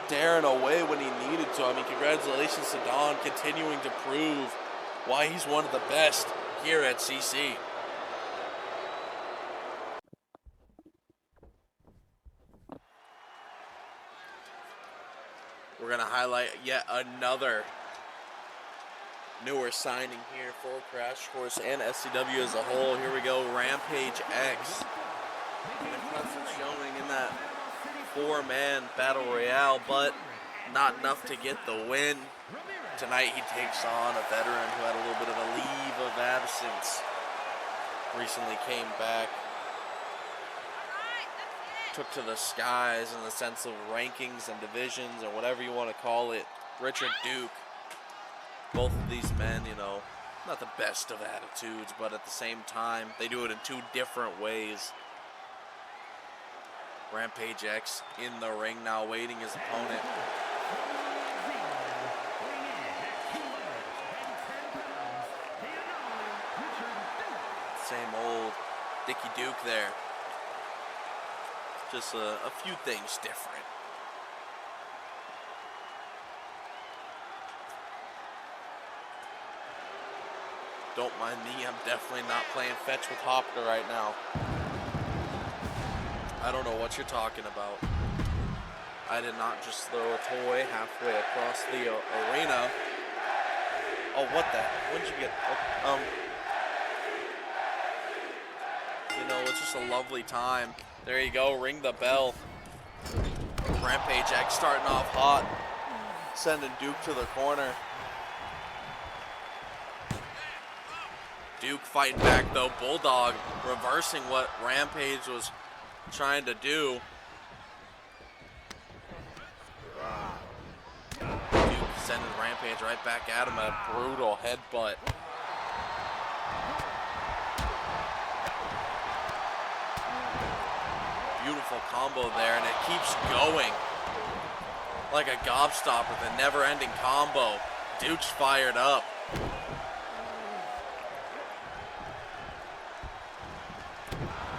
S1: Darren away when he needed to. I mean, congratulations to Don, continuing to prove why he's one of the best here at CC. We're going to highlight yet another newer signing here for Crash Course and SCW as a whole. Here we go, Rampage X. An impressive showing in that 4-man battle royale, but not enough to get the win. Tonight he takes on a veteran who had a little bit of a leave of absence. Recently came back. Took to the skies in the sense of rankings and divisions and whatever you want to call it. Richard Duke. Both of these men, you know, not the best of attitudes, but at the same time, they do it in two different ways. Rampage X in the ring now, waiting his opponent. Same old Dickie Duke there. Just a few things different. Don't mind me, I'm definitely not playing fetch with Hopper right now. I don't know what you're talking about. I did not just throw a toy halfway across the arena. Oh, what the? When did you get? Oh, you know, it's just a lovely time. There you go, ring the bell. Rampage X starting off hot, sending Duke to the corner. Duke fighting back though, Bulldog reversing what Rampage was trying to do. Duke sending Rampage right back at him, a brutal headbutt. Beautiful combo there, and it keeps going like a gobstopper, the never-ending combo. Duke's fired up.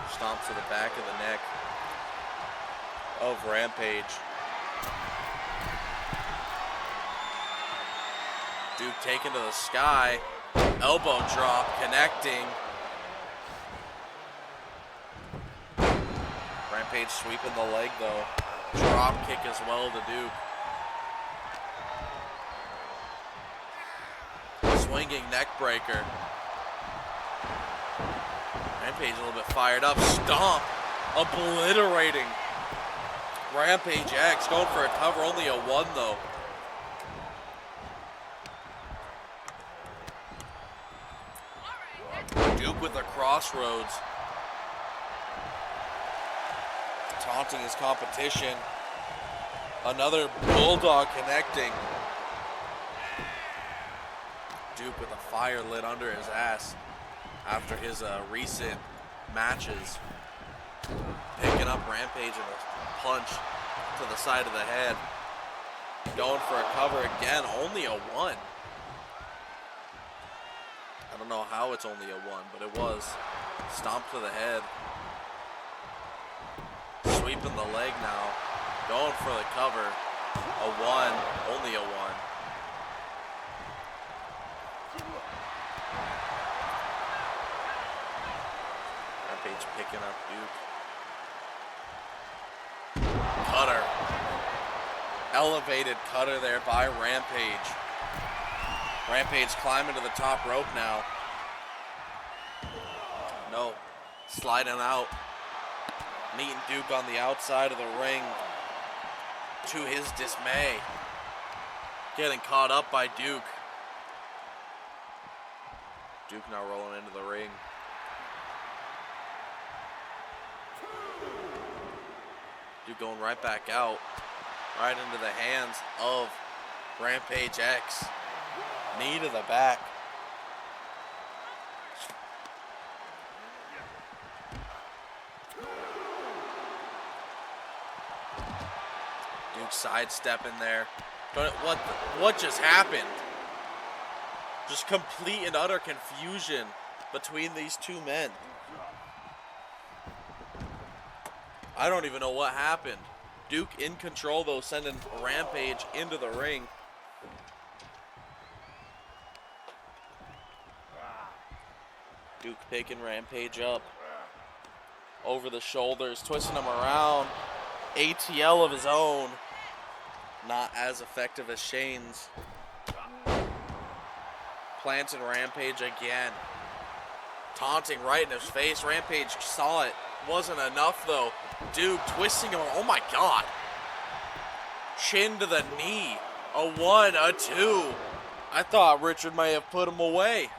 S1: Stomps to the back of the neck of Rampage. Duke taken to the sky. Elbow drop, connecting. Rampage sweeping the leg though. Drop kick as well to Duke. Swinging neck breaker. Rampage a little bit fired up. Stomp. Obliterating. Rampage X going for a cover. Only a one though. Duke with the crossroads. Taunting his competition. Another bulldog connecting. Duke with a fire lit under his ass after his recent matches. Picking up Rampage and a punch to the side of the head. Going for a cover again, only a 1. I don't know how it's only a 1, but it was. Stomp to the head. Sweeping the leg now. Going for the cover. A 1, only a 1. Rampage picking up Duke. Cutter. Elevated cutter there by Rampage. Rampage climbing to the top rope now. No. Sliding out. Meeting Duke on the outside of the ring. To his dismay. Getting caught up by Duke. Duke now rolling into the ring. Duke going right back out. Right into the hands of Rampage X. Knee to the back. Duke sidestepping there. What just happened? Just complete and utter confusion between these two men. I don't even know what happened. Duke in control though, sending Rampage into the ring. Duke picking Rampage up. Over the shoulders, twisting him around. ATL of his own. Not as effective as Shane's. Planting Rampage again. Taunting right in his face. Rampage saw it. Wasn't enough though. Duke twisting him. Oh my God. Chin to the knee. A 1, a 2. I thought Richard may have put him away.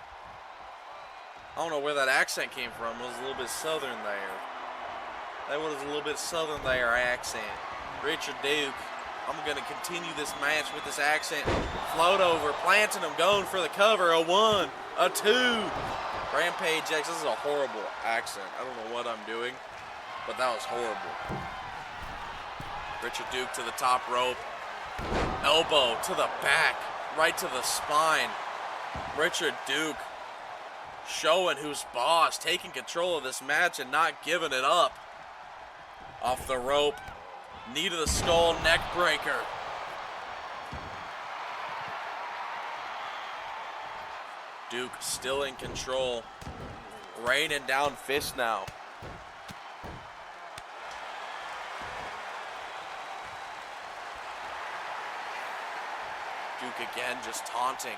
S1: I don't know where that accent came from. It was a little bit southern there. That was a little bit southern there accent. Richard Duke. I'm going to continue this match with this accent. Float over, planting him, going for the cover. A 1, a 2. Rampage X. This is a horrible accent. I don't know what I'm doing, but that was horrible. Richard Duke to the top rope. Elbow to the back, right to the spine. Richard Duke showing who's boss, taking control of this match and not giving it up. Off the rope, knee to the skull, neck breaker. Duke still in control, raining down fists now. Duke again just taunting.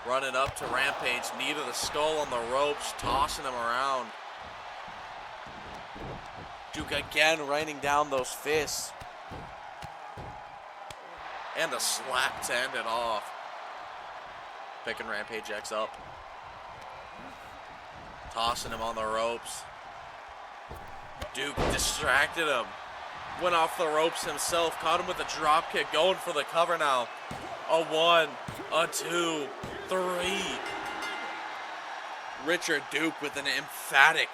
S1: Running up to Rampage, knee to the skull on the ropes, tossing him around. Duke again raining down those fists. And a slap to end it off. Picking Rampage X up. Tossing him on the ropes. Duke distracted him. Went off the ropes himself, caught him with a drop kick, going for the cover now. A 1, a 2, 3. Richard Duke with an emphatic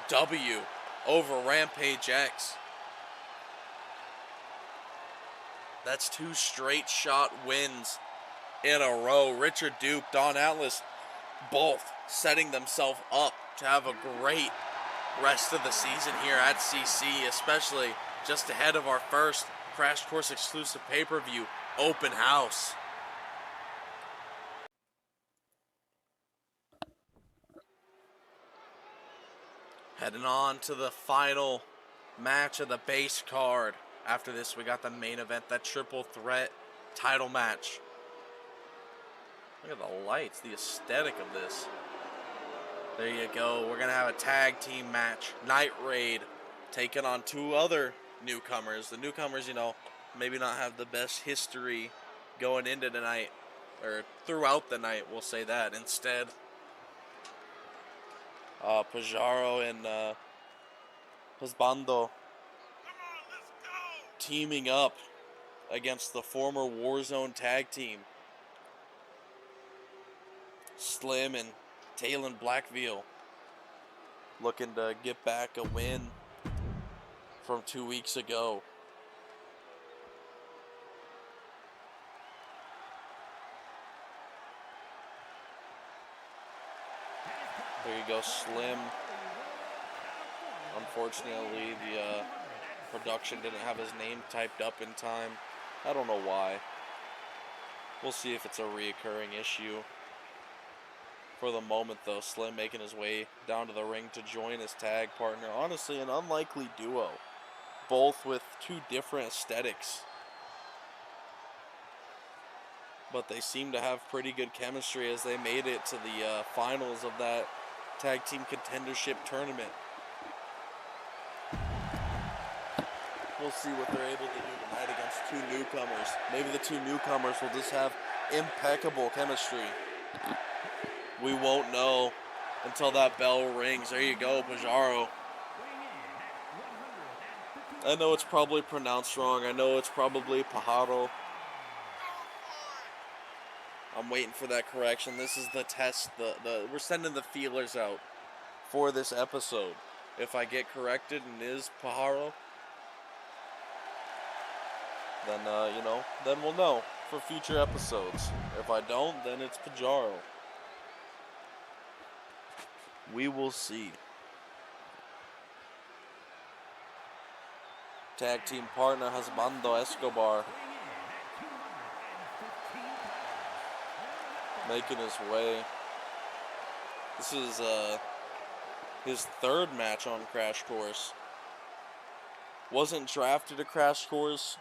S1: W over Rampage X. That's 2 straight shot wins in a row. Richard Duke, Don Atlas, both setting themselves up to have a great rest of the season here at CC, especially just ahead of our first Crash Course exclusive pay-per-view open house. Heading on to the final match of the base card. After this, we got the main event, that triple threat title match. Look at the lights, the aesthetic of this. There you go. We're going to have a tag team match. Night Raid taking on 2 other newcomers. The newcomers, you know, maybe not have the best history going into tonight, or throughout the night, we'll say that. Instead, Pajaro and Husbando. teaming up against the former Warzone tag team, Slim and Talon Blackveil, looking to get back a win from 2 weeks ago. There you go, Slim. Unfortunately, the production didn't have his name typed up in time. I don't know why. We'll see if it's a reoccurring issue. For the moment, though, Slim making his way down to the ring to join his tag partner. Honestly, an unlikely duo. Both with two different aesthetics. But they seem to have pretty good chemistry as they made it to the finals of that tag team contendership tournament. We'll see what they're able to do tonight against two newcomers. Maybe the two newcomers will just have impeccable chemistry. We won't know until that bell rings. There you go, Pajaro. I know it's probably pronounced wrong. I know it's probably Pajaro. I'm waiting for that correction. This is the test. We're sending the feelers out for this episode. If I get corrected and it is Pajaro, then, then we'll know for future episodes. If I don't, then it's Pajaro. We will see. Tag team partner Husbando Escobar making his way. This is his third match on Crash Course. Wasn't drafted to Crash Course,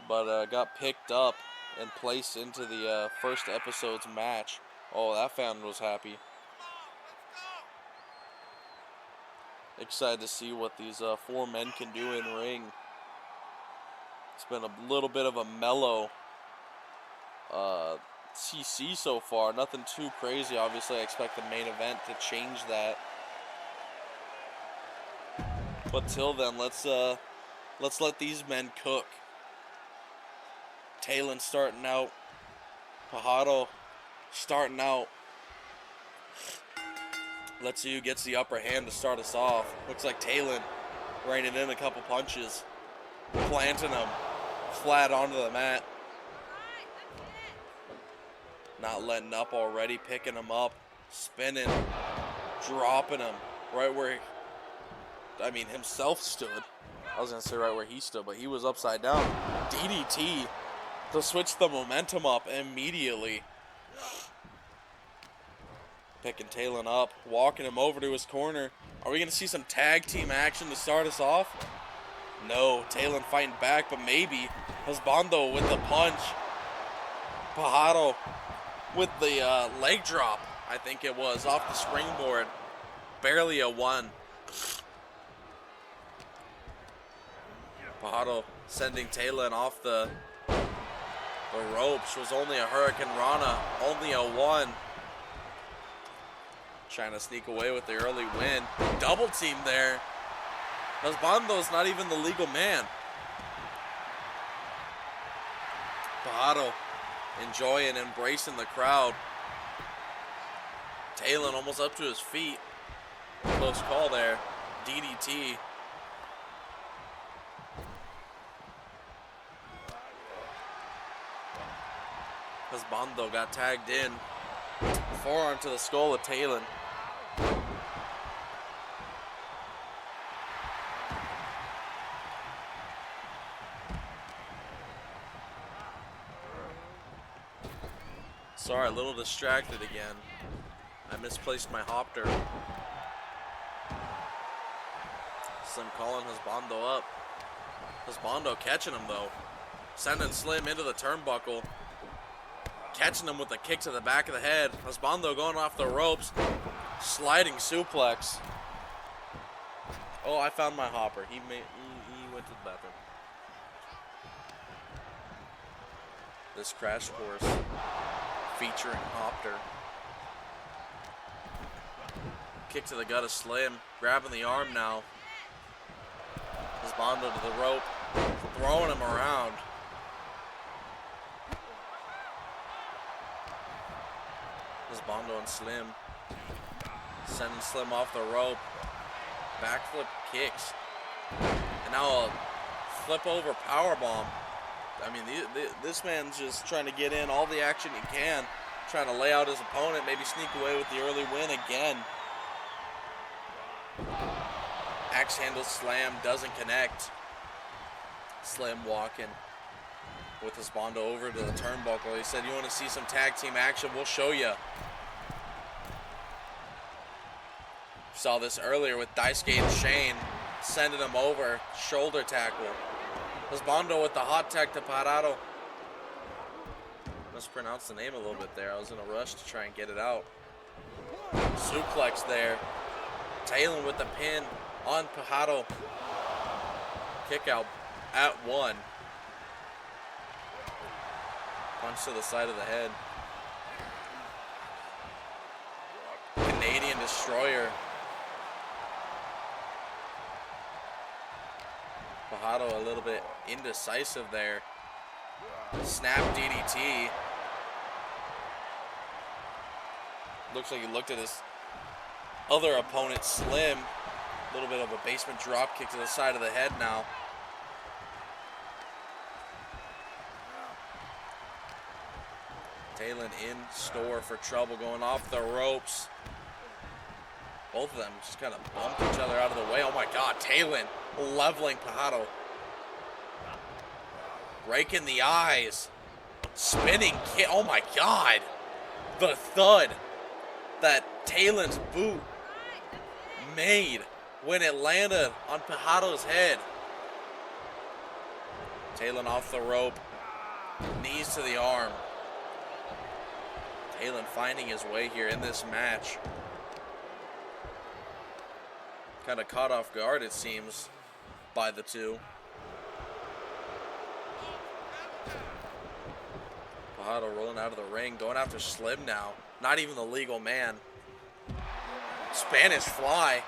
S1: but got picked up and placed into the first episode's match. Oh, that fan was happy. Excited to see what these four men can do in ring. It's been a little bit of a mellow CC so far. Nothing too crazy. Obviously, I expect the main event to change that. But till then, let's let these men cook. Talon starting out. Pajaro starting out. Let's see who gets the upper hand to start us off. Looks like Talon raining in a couple punches. Planting him flat onto the mat. Not letting up already. Picking him up. Spinning. Dropping him right where, himself stood. I was going to say right where he stood, but he was upside down. DDT to switch the momentum up immediately. Picking Talon up, walking him over to his corner. Are we going to see some tag team action to start us off? No, Talon fighting back, but maybe. Husbando with the punch. Pajaro with the leg drop, I think it was, off the springboard. Barely a one. Pajaro sending Talon off the ropes. Was only a Hurricane Rana, only a one. Trying to sneak away with the early win. Double team there. Husbando's not even the legal man. Pajaro enjoying, embracing the crowd. Talon almost up to his feet. Close call there. DDT. Husbando got tagged in. Forearm to the skull of Talon. Sorry, a little distracted again. I misplaced my hopter. Slim calling Husbando up. Husbando catching him though. Sending Slim into the turnbuckle. Catching him with a kick to the back of the head. Husbando going off the ropes. Sliding suplex. Oh, I found my hopper. He went to the bathroom. This Crash Course featuring Hopter. Kick to the gut of Slim. Grabbing the arm now. Husbando to the rope. Throwing him around. This Bondo and Slim. Sending Slim off the rope. Backflip kicks. And now a flip over powerbomb. I mean, this man's just trying to get in all the action he can. Trying to lay out his opponent. Maybe sneak away with the early win again. Axe handle slam doesn't connect. Slim walking with his Bondo over to the turnbuckle. He said, you want to see some tag team action? We'll show you. Saw this earlier with Daisuke and Shane sending him over. Shoulder tackle. Bondo with the hot tag to Parado. Mispronounced the name a little bit there. I was in a rush to try and get it out. Suplex there. Talon with the pin on Parado. Kick out at 1. Punch to the side of the head. Canadian Destroyer. Fajardo a little bit indecisive there. Snap DDT. Looks like he looked at his other opponent, Slim. A little bit of a basement drop kick to the side of the head now. Talon in store for trouble, going off the ropes. Both of them just kind of bumped each other out of the way. Oh my God, Talon leveling Fajardo. Raking the eyes. Spinning kick. Oh my God. The thud that Talon's boot made when it landed on Fajardo's head. Talon off the rope. Knees to the arm. Talon finding his way here in this match. Kind of caught off guard, it seems, by the two. Fajardo rolling out of the ring, going after Slim now. Not even the legal man. Spanish fly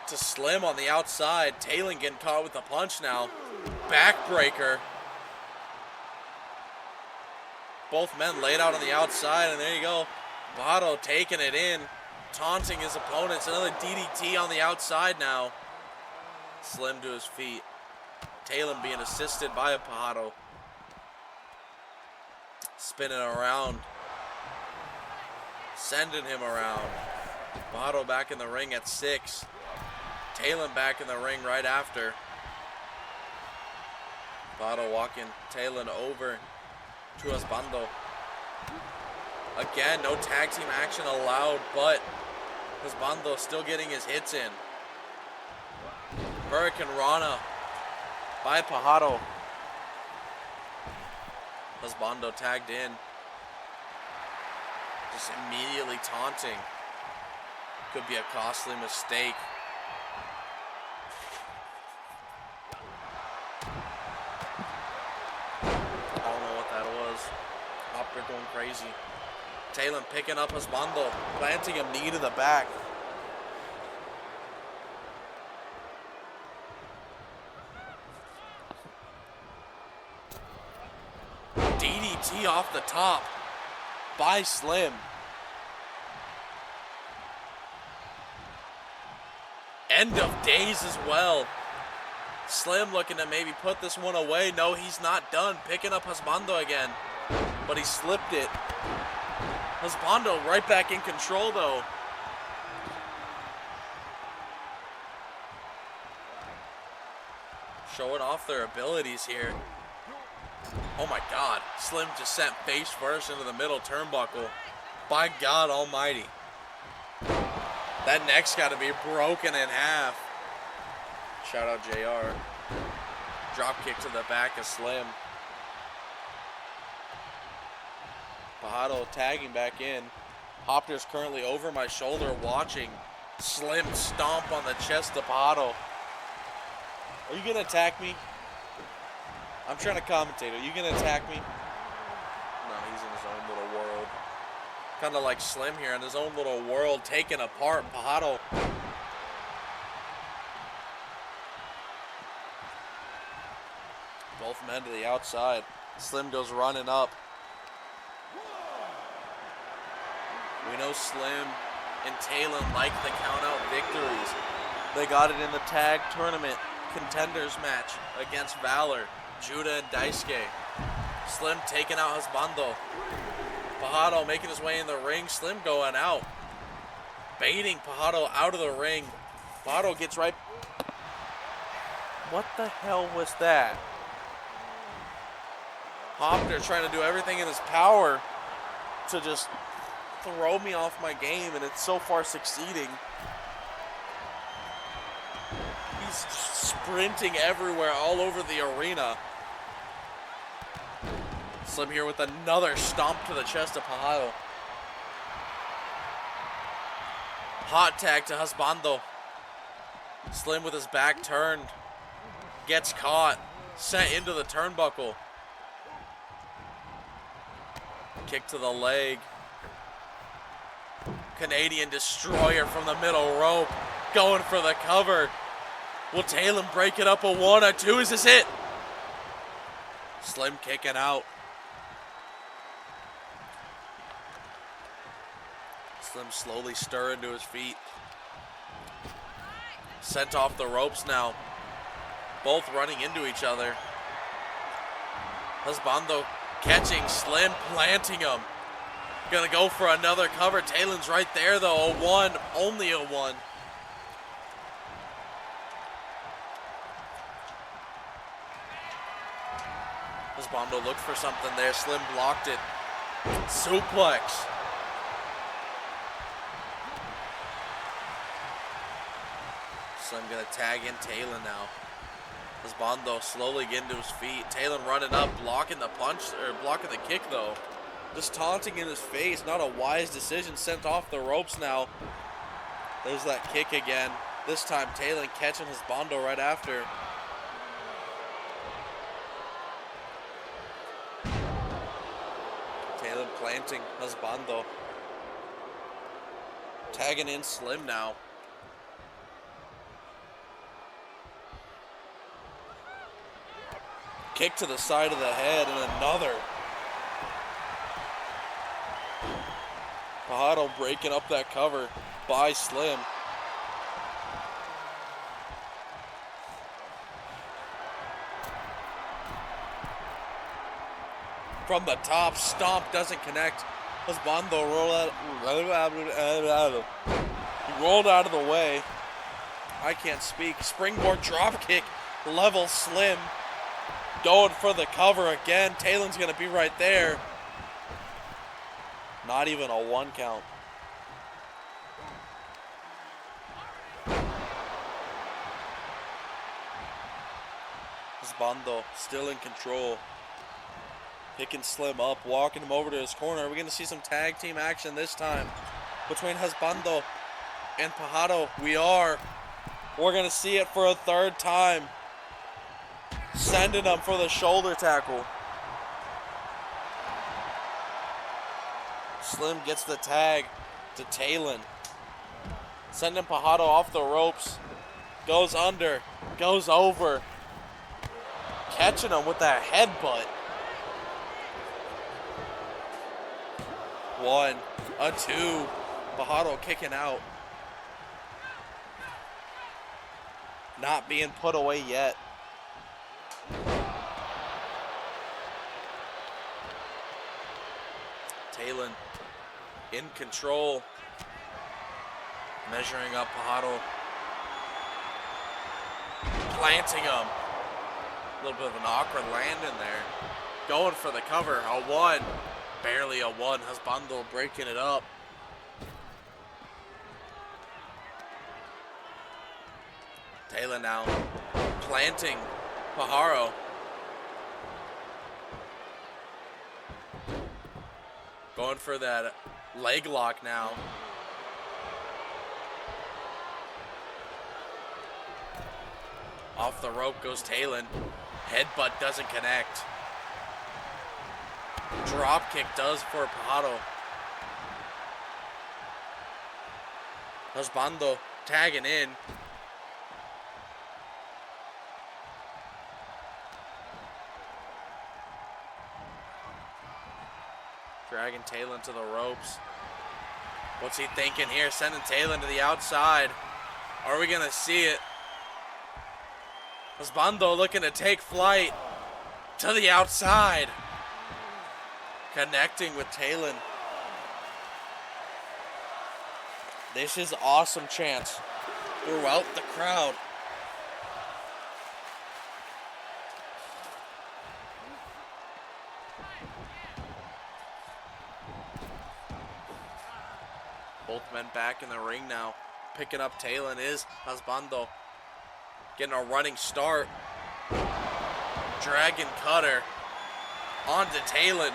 S1: to Slim on the outside. Talon getting caught with a punch now. Backbreaker. Both men laid out on the outside, and there you go. Fajardo taking it in. Taunting his opponents. Another DDT on the outside now. Slim to his feet. Talon being assisted by Fajardo. Spinning around. Sending him around. Fajardo back in the ring at 6. Talon back in the ring right after. Fajardo walking Talon over to Osbando. Again, no tag team action allowed, but Osbando still getting his hits in. Hurricane Rana by Fajardo. Osbando tagged in. Just immediately taunting. Could be a costly mistake. I don't know what that was. Hopper going crazy. Talon picking up Osbando, planting him knee to the back. DDT off the top by Slim. End of days as well. Slim looking to maybe put this one away. No, he's not done. Picking up Osbando again, but he slipped it. Osbando right back in control though. Showing off their abilities here. Oh my God, Slim just sent face first into the middle turnbuckle. By God almighty. That neck's got to be broken in half. Shout out JR. Drop kick to the back of Slim. Fajardo tagging back in. Hopter's currently over my shoulder watching Slim stomp on the chest of Fajardo. Are you going to attack me? I'm trying to commentate. Are you going to attack me? No, he's in his own little world. Kind of like Slim here in his own little world, taken apart. Fajardo. Both men to the outside. Slim goes running up. We know Slim and Talon like the count-out victories. They got it in the tag tournament contenders match against Valor, Judah and Daisuke. Slim taking out Husbando. Pajado making his way in the ring. Slim going out. Baiting Pajado out of the ring. Pajado gets right. What the hell was that? Hopner trying to do everything in his power to just throw me off my game, and it's so far succeeding. He's just sprinting everywhere, all over the arena. Slim here with another stomp to the chest of Pajado. Hot tag to Husbando. Slim with his back turned. Gets caught. Sent into the turnbuckle. Kick to the leg. Canadian Destroyer from the middle rope. Going for the cover. Will Talon break it up a 1, a 2? Is this it? Slim kicking out. Slim slowly stirring to his feet. Sent off the ropes now. Both running into each other. Husbando catching Slim, planting him. Gonna go for another cover. Talon's right there though. A 1, only a 1. Husbando looked for something there. Slim blocked it. Suplex. Slim gonna tag in Talon now. Husbando slowly getting to his feet. Talon running up, blocking the punch, or blocking the kick though. Just taunting in his face. Not a wise decision. Sent off the ropes now. There's that kick again. This time Talon catching Husbando right after. Talon planting Husbando. Tagging in Slim now. Kick to the side of the head and another. Pajado breaking up that cover by Slim. From the top, stomp doesn't connect. Husbando he rolled out of the way. I can't speak. Springboard drop kick, level Slim. Going for the cover again. Talon's gonna be right there. Not even a 1 count. Husbando still in control. Picking Slim up, walking him over to his corner. We're going to see some tag team action this time between Husbando and Pajado. We are. We're going to see it for a 3rd time. Sending him for the shoulder tackle. Slim gets the tag to Talon. Sending Pajado off the ropes. Goes under. Goes over. Catching him with that headbutt. 1, a 2. Pajado kicking out. Not being put away yet. Talon in control. Measuring up Pajado. Planting him. A little bit of an awkward landing there. Going for the cover. A 1. Barely a 1. Husbando breaking it up. Talon now planting Pajaro. Going for that leg lock now. Off the rope goes Talon. Headbutt doesn't connect. Drop kick does for Pajado. Husbando tagging in. Dragging Talon to the ropes. What's he thinking here? Sending Talon to the outside. Are we going to see it? Osbando looking to take flight to the outside. Connecting with Talon. This is awesome chants throughout the crowd. Both men back in the ring now. Picking up Talon is Osbando. Getting a running start. Dragon Cutter onto Talon.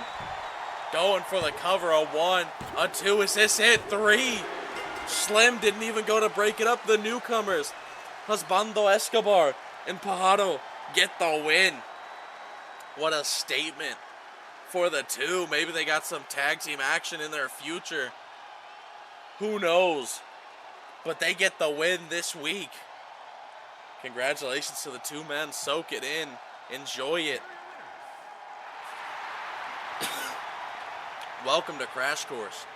S1: Going for the cover. A 1, a 2. Is this it? 3. Slim didn't even go to break it up. The newcomers, Osbando, Escobar, and Pajaro get the win. What a statement for the two. Maybe they got some tag team action in their future. Who knows? But they get the win this week. Congratulations to the two men. Soak it in. Enjoy it. Welcome to Crash Course.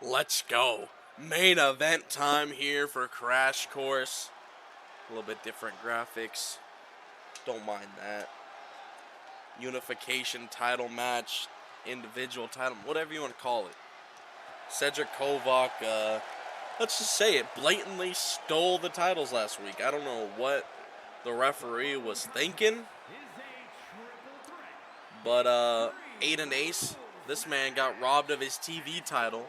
S1: Let's go. Main event time here for Crash Course. A little bit different graphics. Don't mind that. Unification title match. Individual title. Whatever you want to call it. Cedric Kovac, let's just say it, blatantly stole the titles last week. I don't know what the referee was thinking. But Aiden Ace, this man got robbed of his TV title.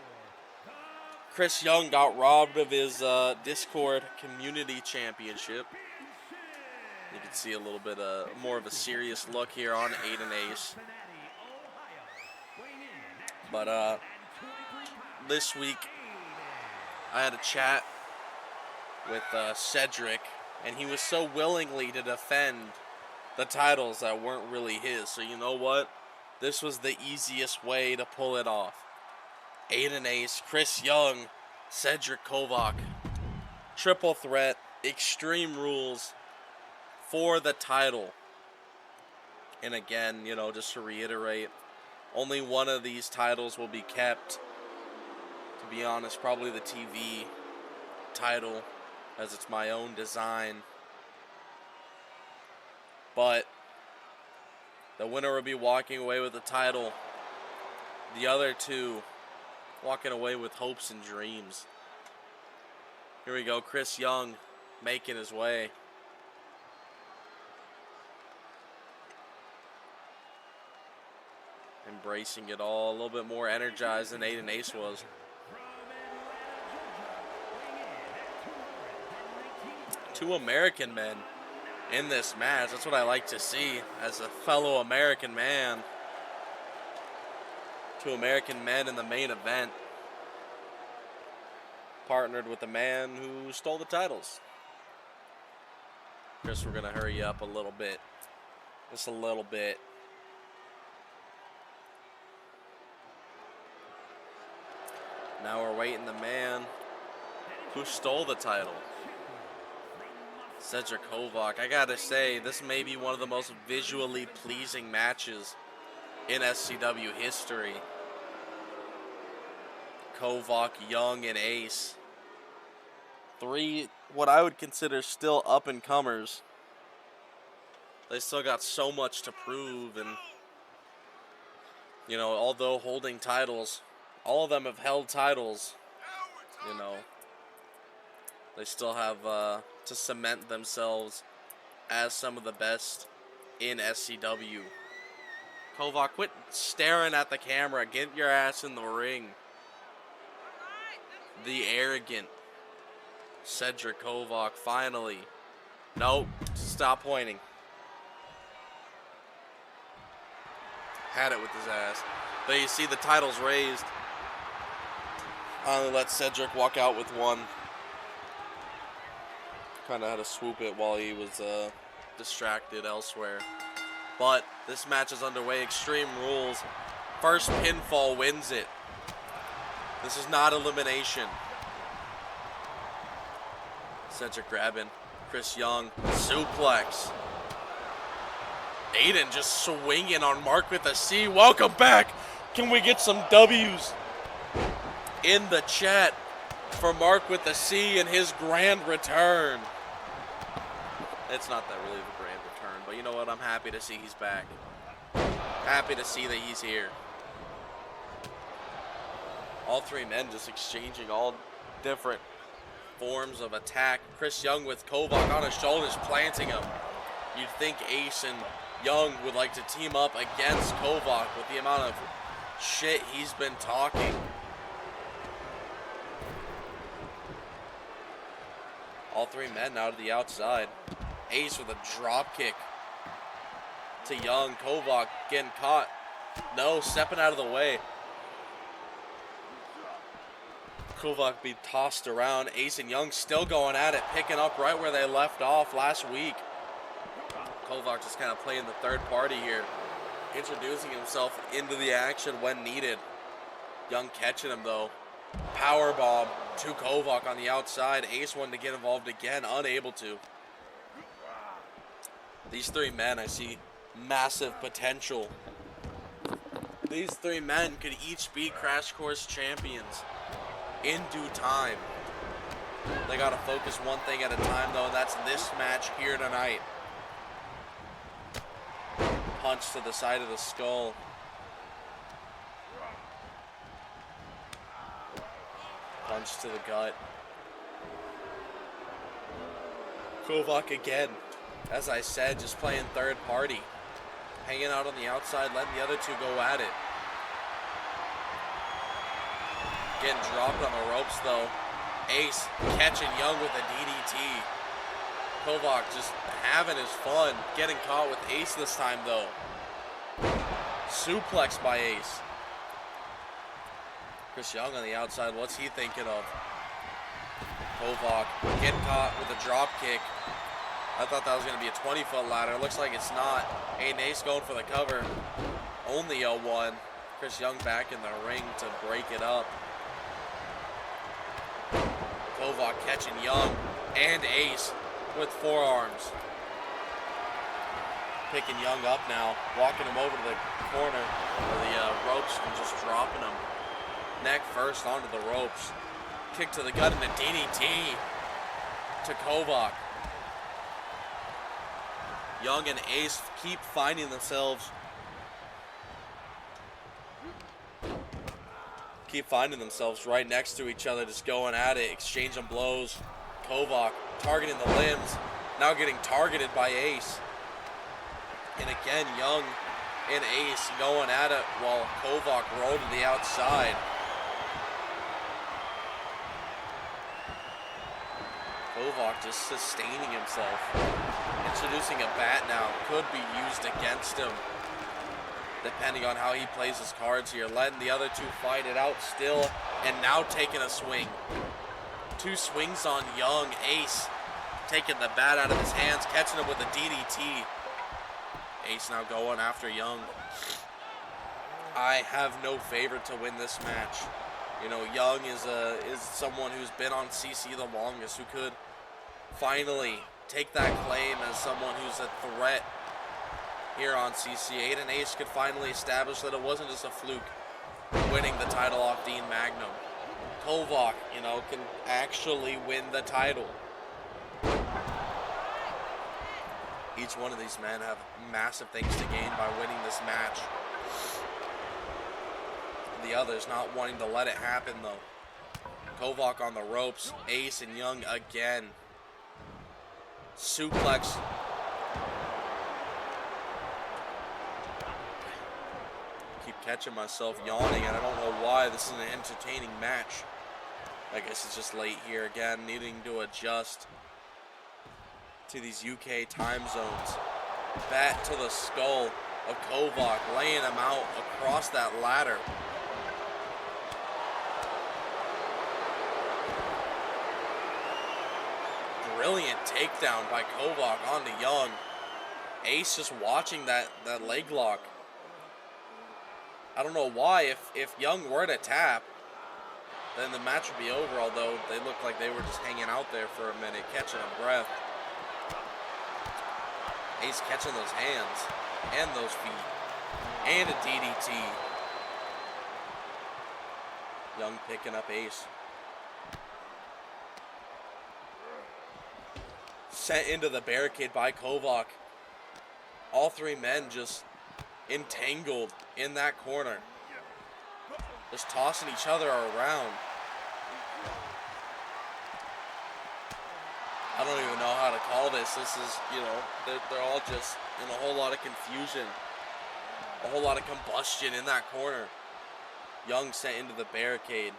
S1: Chris Young got robbed of his Discord Community Championship. You can see a little bit more of a serious look here on Aiden Ace. But this week, I had a chat with Cedric, and he was so willingly to defend the titles that weren't really his. So you know what? This was the easiest way to pull it off. Aiden Ace, Chris Young, Cedric Kovac. Triple threat, Extreme Rules for the title. And again, you know, just to reiterate, only one of these titles will be kept. To be honest, probably the TV title, as it's my own design. But the winner will be walking away with the title. The other two walking away with hopes and dreams. Here we go, Chris Young making his way. Embracing it all, a little bit more energized than Aiden Ace was. Two American men in this match. That's what I like to see as a fellow American man. Two American men in the main event. Partnered with the man who stole the titles. Chris, we're going to hurry up a little bit. Just a little bit. Now we're waiting the man who stole the title. Cedric Kovac. I gotta say, this may be one of the most visually pleasing matches in SCW history. Kovac, Young, and Ace. Three, what I would consider still up-and-comers. They still got so much to prove, and, you know, although holding titles, all of them have held titles, you know, they still have to cement themselves as some of the best in SCW. Kovac, quit staring at the camera. Get your ass in the ring. The arrogant Cedric Kovac, finally. Nope, stop pointing. had it with his ass. But you see the title's raised. Finally let Cedric walk out with one. Kind of had to swoop it while he was distracted elsewhere. But this match is underway. Extreme Rules. First pinfall wins it. This is not elimination. Cedric grabbing. Chris Young. Suplex. Aiden just swinging on Mark with a C. Welcome back. Can we get some W's in the chat for Mark with a C and his grand return? It's not that really the grand return, but you know what? I'm happy to see he's back. Happy to see that he's here. All three men just exchanging all different forms of attack. Chris Young with Kovac on his shoulders, planting him. You'd think Ace and Young would like to team up against Kovac with the amount of shit he's been talking. All three men now to the outside. Ace with a drop kick to Young. Kovac getting caught. No, stepping out of the way. Kovac being tossed around. Ace and Young still going at it, picking up right where they left off last week. Kovac just kind of playing the third party here, introducing himself into the action when needed. Young catching him though. Powerbomb to Kovac on the outside. Ace wanted to get involved again, unable to. These three men, I see massive potential. These three men could each be Crash Course champions in due time. They gotta focus one thing at a time though, and that's this match here tonight. Punch to the side of the skull. Punch to the gut. Kovac again. As I said, just playing third party. Hanging out on the outside, letting the other two go at it. Getting dropped on the ropes though. Ace catching Young with a DDT. Kovac just having his fun. Getting caught with Ace this time though. Suplex by Ace. Chris Young on the outside, what's he thinking of? Kovac getting caught with a drop kick. I thought that was going to be a 20-foot ladder. Looks like it's not. Aiden Ace going for the cover. Only a 1. Chris Young back in the ring to break it up. Kovac catching Young and Ace with forearms. Picking Young up now. Walking him over to the corner of the ropes and just dropping him. Neck first onto the ropes. Kick to the gut and a DDT to Kovac. Young and Ace keep finding themselves right next to each other, just going at it, exchanging blows. Kovac targeting the limbs, now getting targeted by Ace. And again, Young and Ace going at it while Kovac rolled to the outside. Kovac just sustaining himself. Introducing a bat now. Could be used against him, depending on how he plays his cards here. Letting the other two fight it out still. And now taking a swing. 2 swings on Young. Ace taking the bat out of his hands. Catching him with a DDT. Ace now going after Young. I have no favorite to win this match. You know, Young is someone who's been on CC the longest, who could finally take that claim as someone who's a threat here on CC. Aiden Ace could finally establish that it wasn't just a fluke winning the title off Dean Magnum. Kovac, you know, can actually win the title. Each one of these men have massive things to gain by winning this match. The others not wanting to let it happen though. Kovac on the ropes. Ace and Young again. Suplex. Keep catching myself yawning, and I don't know why. This is an entertaining match. I guess it's just late here again, needing to adjust to these UK time zones. Bat to the skull. of Kovac, laying him out across that ladder. Brilliant takedown by Kovac onto Young. Ace just watching that leg lock. I don't know why. If Young were to tap, then the match would be over, although they looked like they were just hanging out there for a minute, catching a breath. Ace catching those hands and those feet. And a DDT. Young picking up Ace. Sent into the barricade by Kovac. All three men just entangled in that corner. Just tossing each other around. I don't even know how to call this. This is, you know, they're all just in a whole lot of confusion. A whole lot of combustion in that corner. Young sent into the barricade.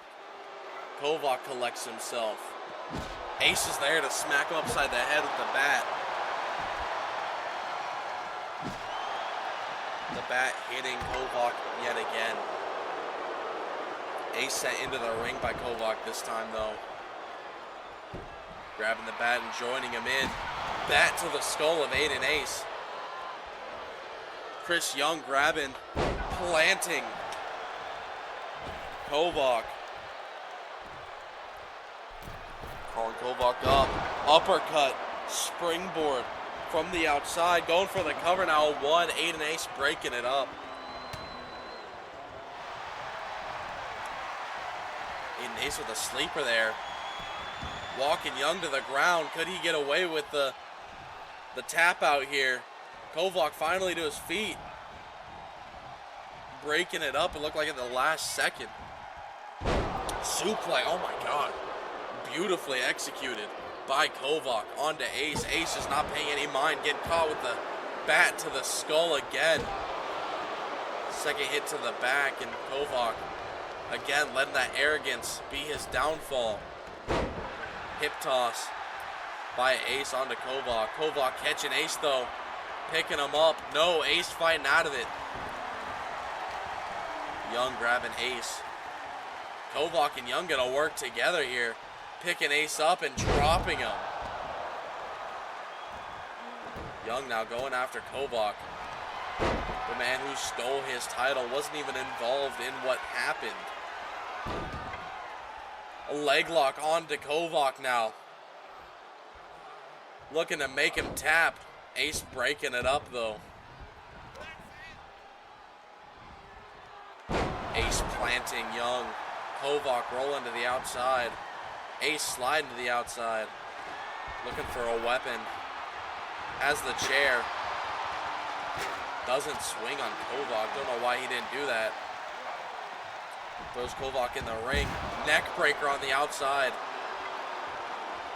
S1: Kovac collects himself. Ace is there to smack him upside the head with the bat. The bat hitting Kovac yet again. Ace sent into the ring by Kovac this time though. Grabbing the bat and joining him in. Bat to the skull of Aiden Ace. Chris Young grabbing, planting Kovac. Calling Kovac up. Uppercut. Springboard from the outside. Going for the cover now. One. Aiden Ace breaking it up. Aiden Ace with a sleeper there. Walking Young to the ground. Could he get away with the tap out here? Kovac finally to his feet. Breaking it up. It looked like at the last second. Suplex. Oh my God. Beautifully executed by Kovac onto Ace. Ace is not paying any mind. Getting caught with the bat to the skull again. Second hit to the back, and Kovac again letting that arrogance be his downfall. Hip toss by Ace onto Kovac. Kovac catching Ace though. Picking him up. No, Ace fighting out of it. Young grabbing Ace. Kovac and Young gonna work together here. Picking Ace up and dropping him. Young now going after Kovac. The man who stole his title wasn't even involved in what happened. A leg lock onto Kovac now. Looking to make him tap. Ace breaking it up though. Ace planting Young. Kovac rolling to the outside. Ace sliding to the outside. Looking for a weapon. Has the chair. Doesn't swing on Kovac. Don't know why he didn't do that. Throws Kovac in the ring. Neck breaker on the outside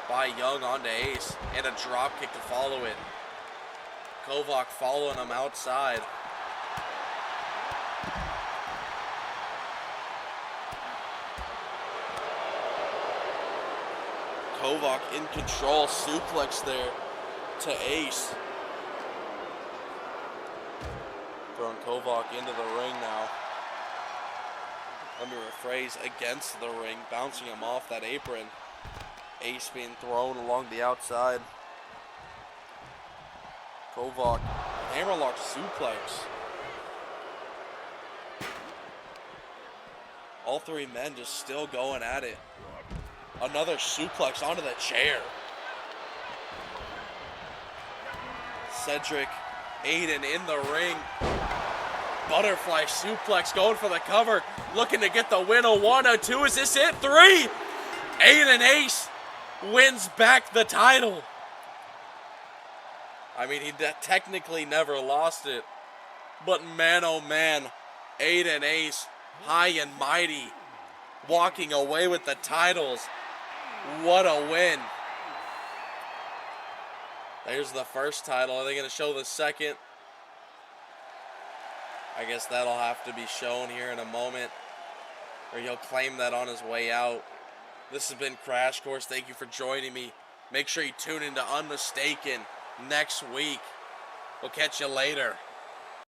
S1: by Young onto Ace. And a drop kick to follow it. Kovac following him outside. Kovac in control. Suplex there to Ace. Throwing Kovac into the ring now. Let me rephrase, against the ring, bouncing him off that apron. Ace being thrown along the outside. Kovac, hammerlock suplex. All three men just still going at it. Another suplex onto the chair. Cedric, Aiden in the ring. Butterfly suplex going for the cover. Looking to get the win. A 1, a 2. Is this it? 3. Aiden Ace wins back the title. I mean, he technically never lost it. But man, oh man. Aiden Ace, high and mighty. Walking away with the titles. What a win. There's the first title. Are they going to show the second? I guess that'll have to be shown here in a moment. Or he'll claim that on his way out. This has been Crash Course. Thank you for joining me. Make sure you tune into Unmistaken next week. We'll catch you later.